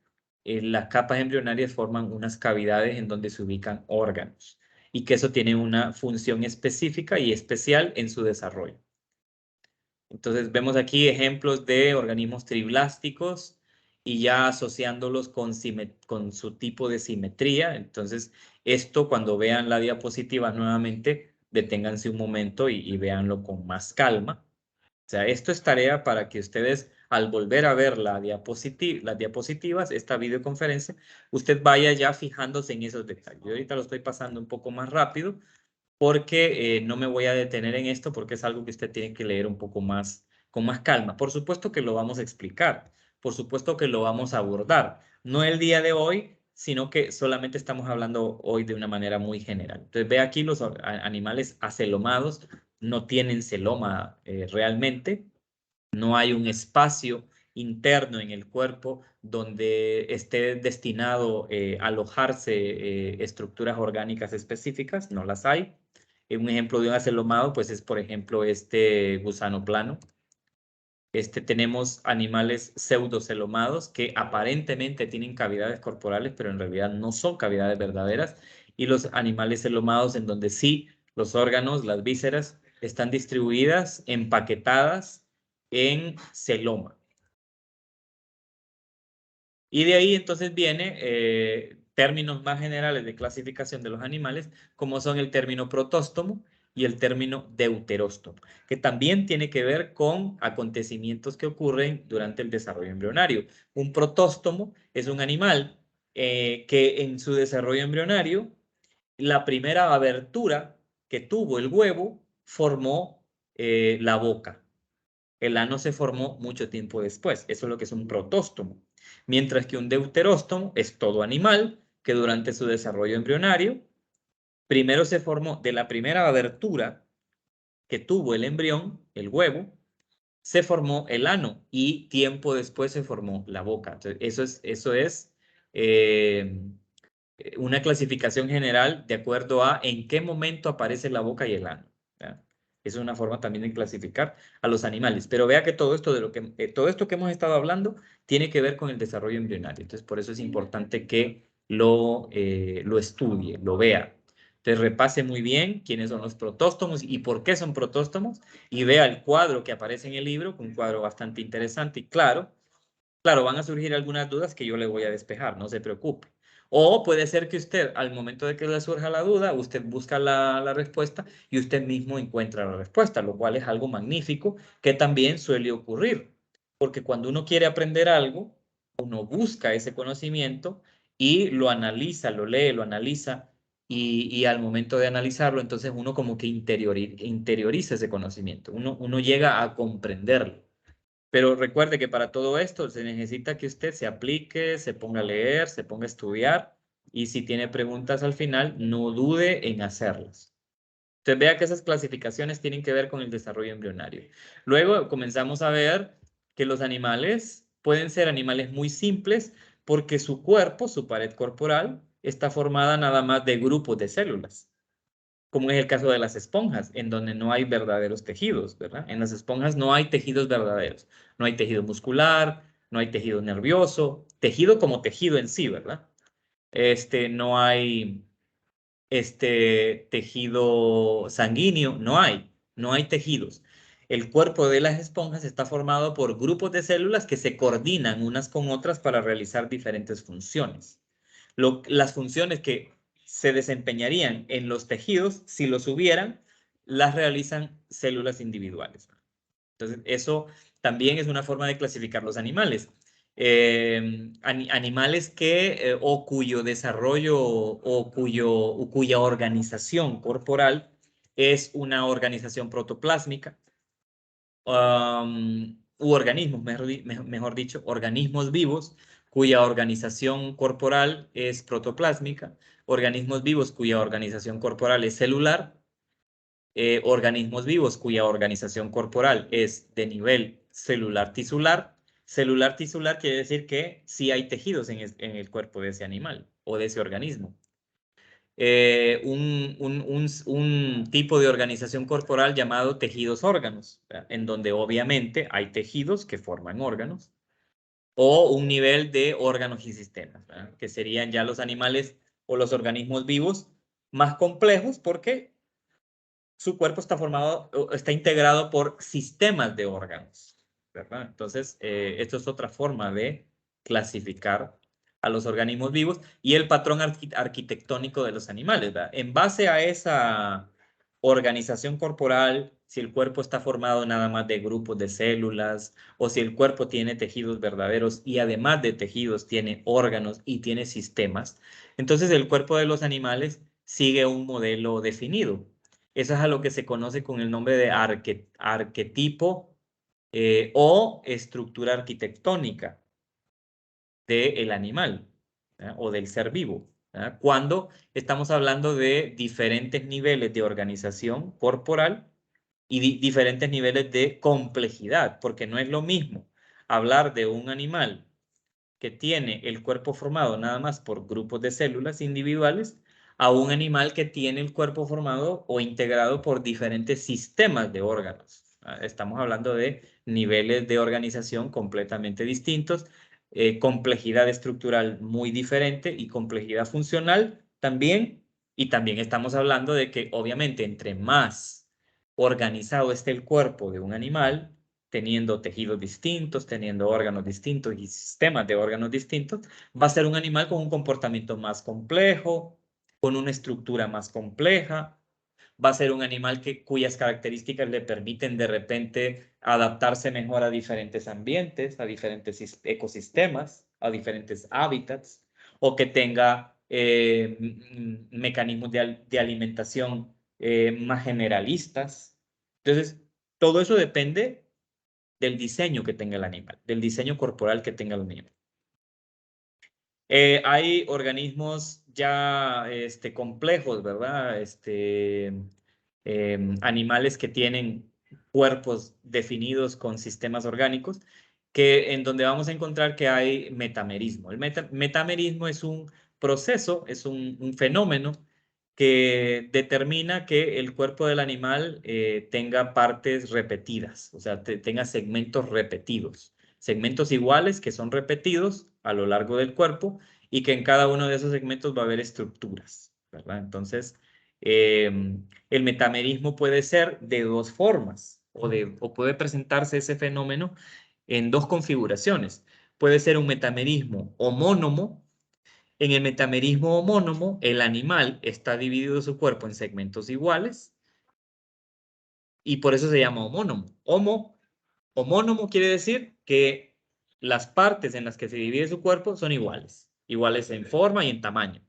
las capas embrionarias forman unas cavidades en donde se ubican órganos y que eso tiene una función específica y especial en su desarrollo. Entonces vemos aquí ejemplos de organismos triblásticos y ya asociándolos con su tipo de simetría. Entonces esto, cuando vean la diapositiva nuevamente, deténganse un momento y véanlo con más calma. O sea, esto es tarea para que ustedes, al volver a ver las diapositivas, esta videoconferencia, usted vaya ya fijándose en esos detalles. Yo ahorita lo estoy pasando un poco más rápido porque no me voy a detener en esto porque es algo que usted tiene que leer un poco más, con más calma. Por supuesto que lo vamos a explicar, por supuesto que lo vamos a abordar, no el día de hoy, sino que solamente estamos hablando hoy de una manera muy general. Entonces ve aquí los animales acelomados no tienen celoma realmente, no hay un espacio interno en el cuerpo donde esté destinado a alojarse estructuras orgánicas específicas, no las hay. Un ejemplo de un acelomado, pues es por ejemplo este gusano plano. Tenemos animales pseudocelomados que aparentemente tienen cavidades corporales, pero en realidad no son cavidades verdaderas. Y los animales celomados en donde sí los órganos, las vísceras, están distribuidas, empaquetadas en celoma. Y de ahí entonces viene términos más generales de clasificación de los animales, como son el término protóstomo y el término deuteróstomo, que también tiene que ver con acontecimientos que ocurren durante el desarrollo embrionario. Un protóstomo es un animal que en su desarrollo embrionario, la primera abertura que tuvo el huevo formó la boca. El ano se formó mucho tiempo después. Eso es lo que es un protóstomo. Mientras que un deuteróstomo es todo animal que durante su desarrollo embrionario, primero se formó de la primera abertura que tuvo el embrión, el huevo, se formó el ano y tiempo después se formó la boca. Entonces, eso es una clasificación general de acuerdo a en qué momento aparece la boca y el ano. ¿Ya? Es una forma también de clasificar a los animales. Pero vea que todo esto todo esto que hemos estado hablando tiene que ver con el desarrollo embrionario. Entonces, por eso es importante que lo estudie, lo vea. Entonces, repase muy bien quiénes son los protóstomos y por qué son protóstomos y vea el cuadro que aparece en el libro, un cuadro bastante interesante y claro. Claro, van a surgir algunas dudas que yo le voy a despejar, no se preocupe. O puede ser que usted, al momento de que le surja la duda, usted busca la respuesta y usted mismo encuentra la respuesta, lo cual es algo magnífico que también suele ocurrir. Porque cuando uno quiere aprender algo, uno busca ese conocimiento y lo analiza, lo lee, lo analiza y al momento de analizarlo, entonces uno como que interioriza ese conocimiento, uno llega a comprenderlo. Pero recuerde que para todo esto se necesita que usted se aplique, se ponga a leer, se ponga a estudiar y si tiene preguntas al final, no dude en hacerlas. Usted vea que esas clasificaciones tienen que ver con el desarrollo embrionario. Luego comenzamos a ver que los animales pueden ser animales muy simples porque su cuerpo, su pared corporal, está formada nada más de grupos de células, como es el caso de las esponjas, en donde no hay verdaderos tejidos, ¿verdad? En las esponjas no hay tejidos verdaderos. No hay tejido muscular, no hay tejido nervioso, tejido como tejido en sí, ¿verdad? No hay tejido sanguíneo, no hay tejidos. El cuerpo de las esponjas está formado por grupos de células que se coordinan unas con otras para realizar diferentes funciones. Las funciones que se desempeñarían en los tejidos, si los hubieran, las realizan células individuales. Entonces, eso también es una forma de clasificar los animales. Animales que, o cuyo desarrollo o cuya organización corporal es una organización protoplásmica, u organismos, mejor dicho, organismos vivos cuya organización corporal es protoplásmica, organismos vivos cuya organización corporal es celular, organismos vivos cuya organización corporal es de nivel celular tisular. Celular tisular quiere decir que sí hay tejidos en el cuerpo de ese animal o de ese organismo. Un tipo de organización corporal llamado tejidos órganos, ¿verdad? En donde obviamente hay tejidos que forman órganos, o un nivel de órganos y sistemas, ¿verdad? Que serían ya los animales o los organismos vivos más complejos porque su cuerpo está formado, está integrado por sistemas de órganos, ¿verdad? Entonces, esto es otra forma de clasificar a los organismos vivos y el patrón arquitectónico de los animales, ¿verdad? En base a esa organización corporal, si el cuerpo está formado nada más de grupos de células o si el cuerpo tiene tejidos verdaderos y además de tejidos tiene órganos y tiene sistemas, entonces el cuerpo de los animales sigue un modelo definido. Eso es a lo que se conoce con el nombre de arquetipo o estructura arquitectónica del animal, ¿verdad? O del ser vivo, ¿verdad? Cuando estamos hablando de diferentes niveles de organización corporal y diferentes niveles de complejidad, porque no es lo mismo hablar de un animal que tiene el cuerpo formado nada más por grupos de células individuales a un animal que tiene el cuerpo formado o integrado por diferentes sistemas de órganos. Estamos hablando de niveles de organización completamente distintos, complejidad estructural muy diferente y complejidad funcional también. Y también estamos hablando de que obviamente entre más organizado esté el cuerpo de un animal, teniendo tejidos distintos, teniendo órganos distintos y sistemas de órganos distintos, va a ser un animal con un comportamiento más complejo, con una estructura más compleja, va a ser un animal cuyas características le permiten de repente adaptarse mejor a diferentes ambientes, a diferentes ecosistemas, a diferentes hábitats, o que tenga mecanismos de alimentación más generalistas. Entonces, todo eso depende del diseño que tenga el animal, del diseño corporal que tenga el animal. Hay organismos ya complejos, ¿verdad? Animales que tienen cuerpos definidos con sistemas orgánicos, en donde vamos a encontrar que hay metamerismo. El metamerismo es un proceso, es un fenómeno que determina que el cuerpo del animal tenga partes repetidas, o sea, tenga segmentos repetidos, segmentos iguales que son repetidos a lo largo del cuerpo y que en cada uno de esos segmentos va a haber estructuras, ¿verdad? Entonces, el metamerismo puede ser de dos formas o puede presentarse ese fenómeno en dos configuraciones. Puede ser un metamerismo homónomo, En el metamerismo homónimo, el animal está dividido su cuerpo en segmentos iguales y por eso se llama homónimo. Homónimo quiere decir que las partes en las que se divide su cuerpo son iguales. Iguales en forma y en tamaño.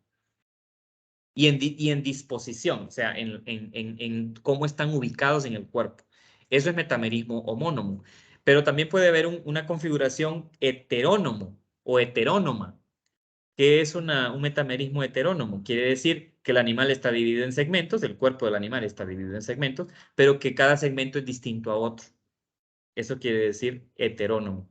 Y en disposición, o sea, en cómo están ubicados en el cuerpo. Eso es metamerismo homónimo. Pero también puede haber una configuración heterónomo o heterónoma. ¿Qué es un metamerismo heterónomo? Quiere decir que el animal está dividido en segmentos, el cuerpo del animal está dividido en segmentos, pero que cada segmento es distinto a otro. Eso quiere decir heterónomo.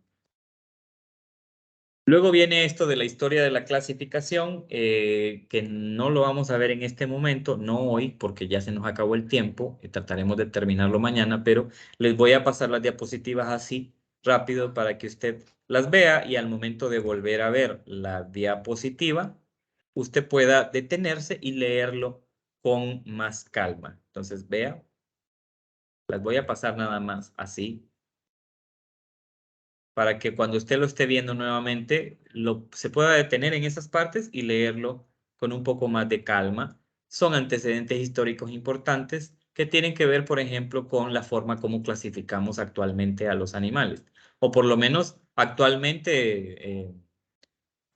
Luego viene esto de la historia de la clasificación, que no lo vamos a ver en este momento, no hoy, porque ya se nos acabó el tiempo, trataremos de terminarlo mañana, pero les voy a pasar las diapositivas así rápido para que usted las vea y al momento de volver a ver la diapositiva, usted pueda detenerse y leerlo con más calma. Entonces, vea, las voy a pasar nada más así para que cuando usted lo esté viendo nuevamente, se pueda detener en esas partes y leerlo con un poco más de calma. Son antecedentes históricos importantes que tienen que ver, por ejemplo, con la forma como clasificamos actualmente a los animales, o por lo menos actualmente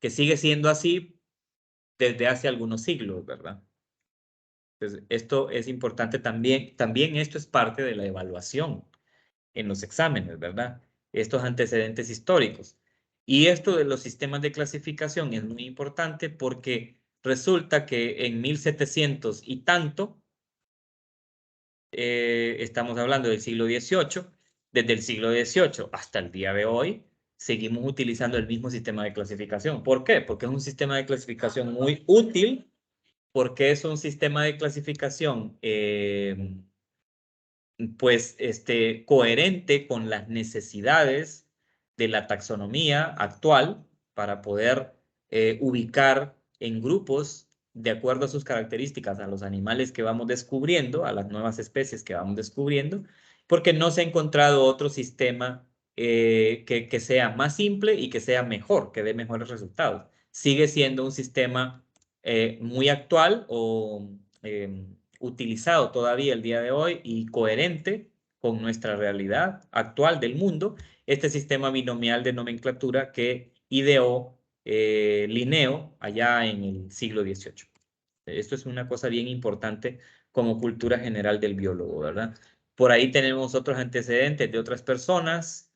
que sigue siendo así desde hace algunos siglos, ¿verdad? Entonces, esto es importante también. También esto es parte de la evaluación en los exámenes, ¿verdad? Estos antecedentes históricos. Y esto de los sistemas de clasificación es muy importante porque resulta que en 1700 y tanto, estamos hablando del siglo XVIII, desde el siglo XVIII hasta el día de hoy, seguimos utilizando el mismo sistema de clasificación. ¿Por qué? Porque es un sistema de clasificación muy útil, porque es un sistema de clasificación pues coherente con las necesidades de la taxonomía actual para poder ubicar en grupos de acuerdo a sus características a los animales que vamos descubriendo, a las nuevas especies que vamos descubriendo, porque no se ha encontrado otro sistema que sea más simple y que sea mejor, que dé mejores resultados. Sigue siendo un sistema muy actual o utilizado todavía el día de hoy y coherente con nuestra realidad actual del mundo, este sistema binomial de nomenclatura que ideó Linneo allá en el siglo XVIII. Esto es una cosa bien importante como cultura general del biólogo, ¿verdad? Por ahí tenemos otros antecedentes de otras personas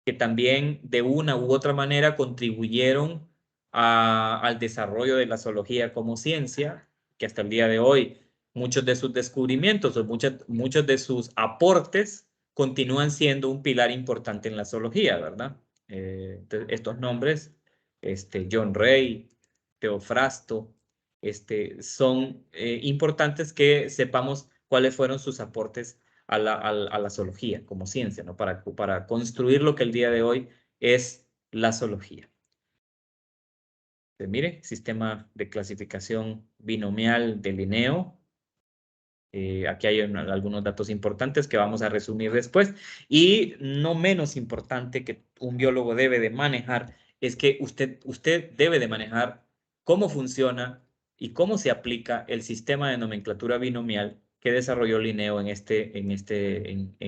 que también de una u otra manera contribuyeron al desarrollo de la zoología como ciencia, que hasta el día de hoy muchos de sus descubrimientos o muchos de sus aportes continúan siendo un pilar importante en la zoología, ¿verdad? Estos nombres, John Ray, Teofrasto, son importantes que sepamos cuáles fueron sus aportes a la zoología como ciencia, ¿no? Para construir lo que el día de hoy es la zoología. Mire, sistema de clasificación binomial de Linneo. Aquí hay algunos datos importantes que vamos a resumir después. Y no menos importante que un biólogo debe de manejar es que usted debe de manejar cómo funciona y cómo se aplica el sistema de nomenclatura binomial que desarrolló Linneo en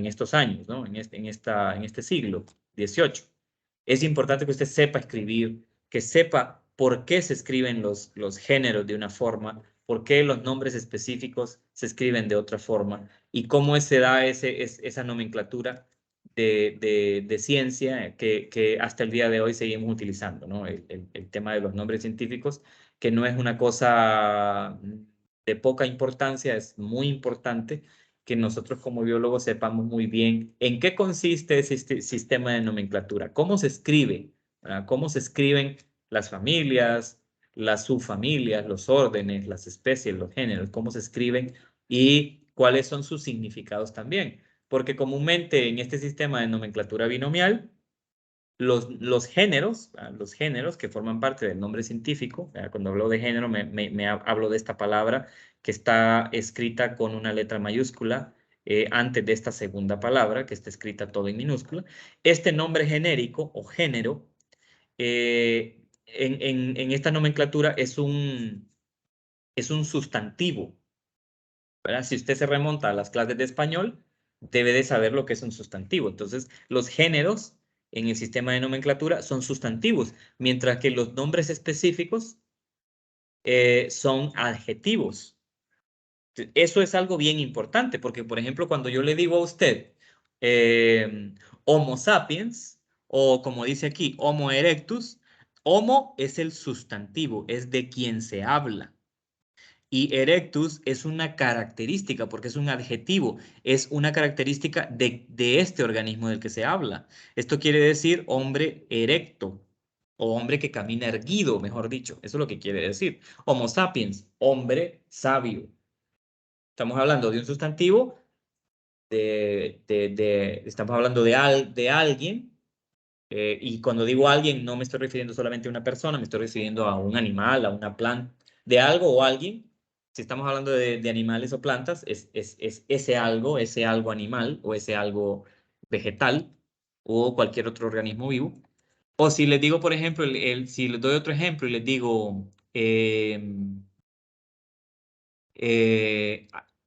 estos años, ¿no? En este siglo XVIII. Es importante que usted sepa escribir, que sepa por qué se escriben los géneros de una forma, por qué los nombres específicos se escriben de otra forma y cómo se da esa nomenclatura de ciencia que hasta el día de hoy seguimos utilizando, ¿no? El tema de los nombres científicos, que no es una cosa de poca importancia, es muy importante que nosotros como biólogos sepamos muy bien en qué consiste ese sistema de nomenclatura, cómo se escribe, ¿verdad? Cómo se escriben las familias, las subfamilias, los órdenes, las especies, los géneros, cómo se escriben y cuáles son sus significados también. Porque comúnmente en este sistema de nomenclatura binomial, los géneros que forman parte del nombre científico, cuando hablo de género hablo de esta palabra que está escrita con una letra mayúscula antes de esta segunda palabra que está escrita todo en minúscula. Este nombre genérico o género en esta nomenclatura es un sustantivo, ¿verdad? Si usted se remonta a las clases de español, debe de saber lo que es un sustantivo. Entonces, los géneros en el sistema de nomenclatura son sustantivos, mientras que los nombres específicos son adjetivos. Eso es algo bien importante, porque, por ejemplo, cuando yo le digo a usted Homo sapiens, o como dice aquí, Homo erectus, Homo es el sustantivo, es de quien se habla. Y erectus es una característica, porque es un adjetivo, es una característica de este organismo del que se habla. Esto quiere decir hombre erecto, o hombre que camina erguido, mejor dicho. Eso es lo que quiere decir. Homo sapiens, hombre sabio. Estamos hablando de un sustantivo, estamos hablando de alguien, y cuando digo alguien no me estoy refiriendo solamente a una persona, me estoy refiriendo a un animal, a una planta, de algo o alguien. Si estamos hablando de animales o plantas, es ese algo animal o ese algo vegetal o cualquier otro organismo vivo. O si les digo, por ejemplo, si les doy otro ejemplo y les digo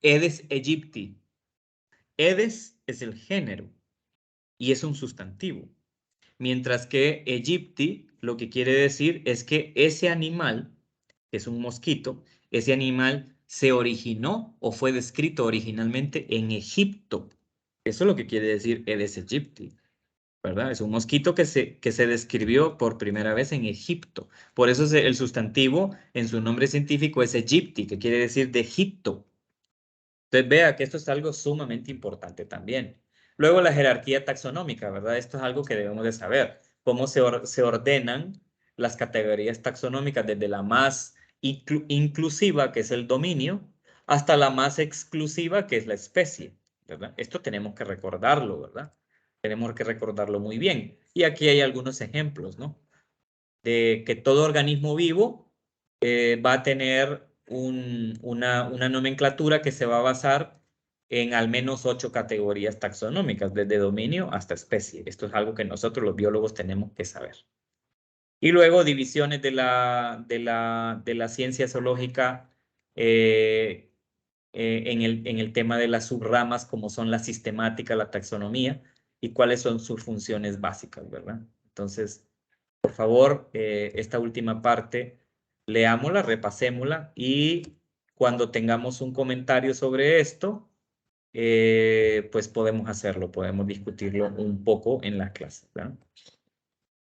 Aedes aegypti. Aedes es el género y es un sustantivo. Mientras que aegypti lo que quiere decir es que ese animal, que es un mosquito, ese animal se originó o fue descrito originalmente en Egipto. Eso es lo que quiere decir Aedes aegypti, ¿verdad? Es un mosquito que se describió por primera vez en Egipto. Por eso el sustantivo en su nombre científico es aegypti, que quiere decir de Egipto. Entonces vea que esto es algo sumamente importante también. Luego la jerarquía taxonómica, ¿verdad? Esto es algo que debemos de saber. Cómo se ordenan las categorías taxonómicas desde la más inclusiva, que es el dominio, hasta la más exclusiva, que es la especie, ¿verdad? Esto tenemos que recordarlo, ¿verdad? Tenemos que recordarlo muy bien. Y aquí hay algunos ejemplos, ¿no? De que todo organismo vivo va a tener una nomenclatura que se va a basar en al menos 8 categorías taxonómicas, desde dominio hasta especie. Esto es algo que nosotros los biólogos tenemos que saber. Y luego divisiones de la ciencia zoológica en el tema de las subramas, como son la sistemática, la taxonomía, y cuáles son sus funciones básicas, ¿verdad? Entonces, por favor, esta última parte, leámosla, repasémosla y cuando tengamos un comentario sobre esto, pues podemos hacerlo, podemos discutirlo un poco en la clase, ¿verdad?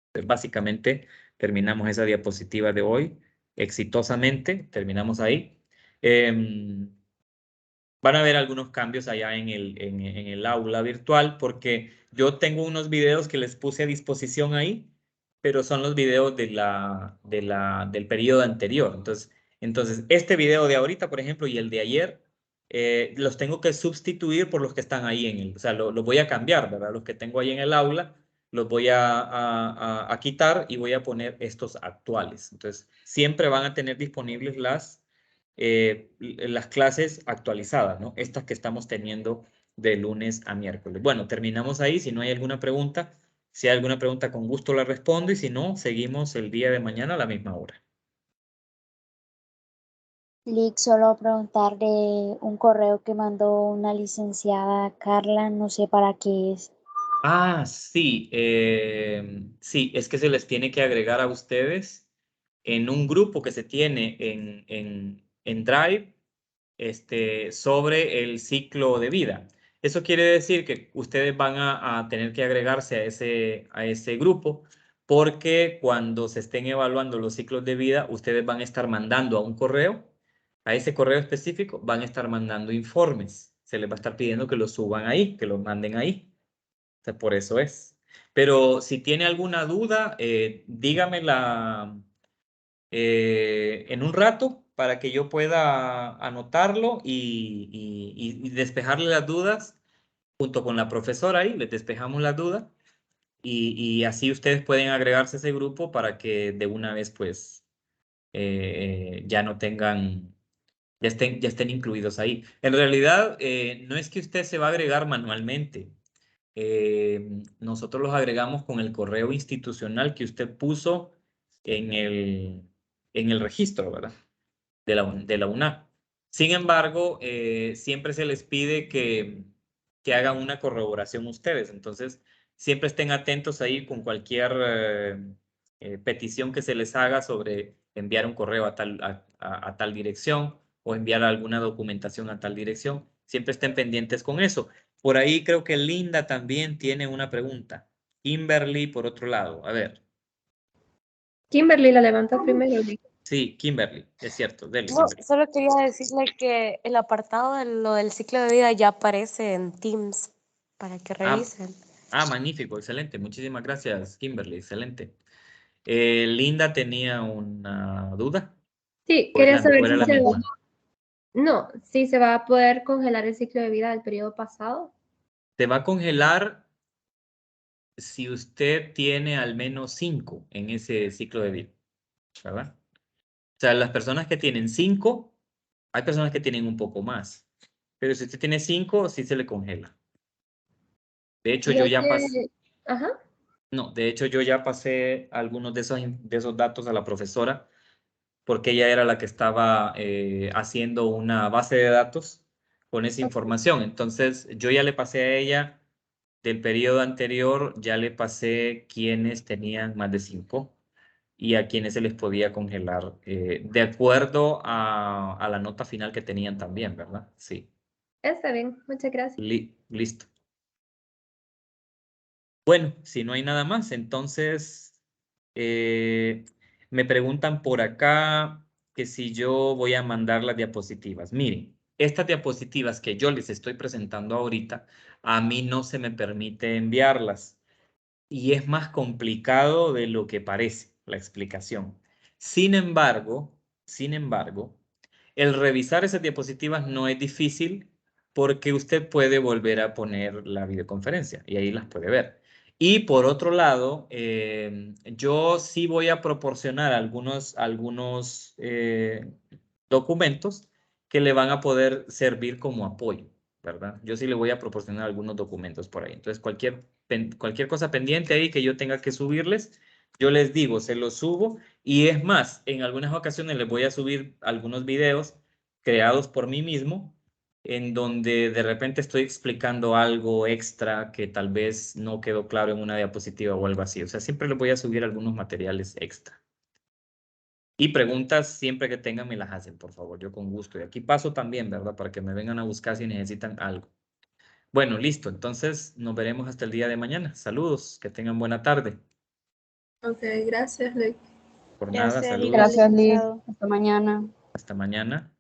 Entonces, básicamente, terminamos esa diapositiva de hoy exitosamente, terminamos ahí. Van a haber algunos cambios allá en el aula virtual porque yo tengo unos videos que les puse a disposición ahí, pero son los videos del periodo anterior. Entonces, este video de ahorita, por ejemplo, y el de ayer, los tengo que sustituir por los que están ahí o sea, los voy a cambiar, ¿verdad? Los que tengo ahí en el aula, los voy a quitar y voy a poner estos actuales. Entonces, siempre van a tener disponibles las clases actualizadas, ¿no? Estas que estamos teniendo de lunes a miércoles. Bueno, terminamos ahí. Si no hay alguna pregunta, si hay alguna pregunta, con gusto la respondo y si no, seguimos el día de mañana a la misma hora. Lick, solo preguntar de un correo que mandó una licenciada Carla, no sé para qué es. Ah, sí, sí, es que se les tiene que agregar a ustedes en un grupo que se tiene en Drive sobre el ciclo de vida. Eso quiere decir que ustedes van a tener que agregarse a ese grupo porque cuando se estén evaluando los ciclos de vida, ustedes van a estar mandando a un correo, a ese correo específico, van a estar mandando informes. Se les va a estar pidiendo que los suban ahí, que los manden ahí. O sea, por eso es. Pero si tiene alguna duda, dígamela en un rato para que yo pueda anotarlo y despejarle las dudas junto con la profesora ahí, les despejamos las dudas y así ustedes pueden agregarse a ese grupo para que de una vez pues ya no tengan, ya estén incluidos ahí. En realidad no es que usted se va a agregar manualmente. Nosotros los agregamos con el correo institucional que usted puso en el registro, ¿verdad? De la UNA. Sin embargo, siempre se les pide que hagan una corroboración ustedes. Entonces, siempre estén atentos ahí con cualquier petición que se les haga sobre enviar un correo a tal dirección o enviar alguna documentación a tal dirección. Siempre estén pendientes con eso. Por ahí creo que Linda también tiene una pregunta. Kimberly, por otro lado. A ver. Kimberly la levantó primero. Sí, Kimberly, es cierto. Dele, No, Kimberly. solo quería decirle que el apartado de lo del ciclo de vida ya aparece en Teams para que revisen. Magnífico, excelente. Muchísimas gracias, Kimberly, excelente. Linda tenía una duda. Sí, ¿O es quería la- saber o era si la se va, misma? no, si se va a poder congelar el ciclo de vida del periodo pasado. Te va a congelar si usted tiene al menos 5 en ese ciclo de vida, ¿verdad? O sea, las personas que tienen 5, hay personas que tienen un poco más, pero si usted tiene 5, sí se le congela. De hecho, Y yo hay ya pasé, que, ajá, no, de hecho, yo ya pasé algunos de esos datos a la profesora, porque ella era la que estaba haciendo una base de datos con esa información. Entonces, yo ya le pasé a ella del periodo anterior, ya le pasé quienes tenían más de 5 y a quienes se les podía congelar, de acuerdo a la nota final que tenían también, ¿verdad? Sí. está bien, muchas gracias. Listo. Bueno, si no hay nada más, entonces me preguntan por acá que si yo voy a mandar las diapositivas. Miren, estas diapositivas que yo les estoy presentando ahorita, a mí no se me permite enviarlas y es más complicado de lo que parece la explicación. Sin embargo, el revisar esas diapositivas no es difícil porque usted puede volver a poner la videoconferencia y ahí las puede ver. Y por otro lado, yo sí voy a proporcionar algunos documentos que le van a poder servir como apoyo, ¿verdad? Yo sí le voy a proporcionar algunos documentos por ahí. Entonces, cualquier cosa pendiente ahí que yo tenga que subirles, yo les digo, se los subo. Y es más, en algunas ocasiones les voy a subir algunos videos creados por mí mismo, en donde de repente estoy explicando algo extra que tal vez no quedó claro en una diapositiva o algo así. O sea, siempre les voy a subir algunos materiales extra. Y preguntas siempre que tengan me las hacen, por favor, yo con gusto. Y aquí paso también, ¿verdad? Para que me vengan a buscar si necesitan algo. Bueno, listo. Entonces nos veremos hasta el día de mañana. Saludos, que tengan buena tarde. Ok, gracias, Luis. Por nada, Gracias, saludos. igual, Gracias, Liz. licenciado. Hasta mañana. Hasta mañana.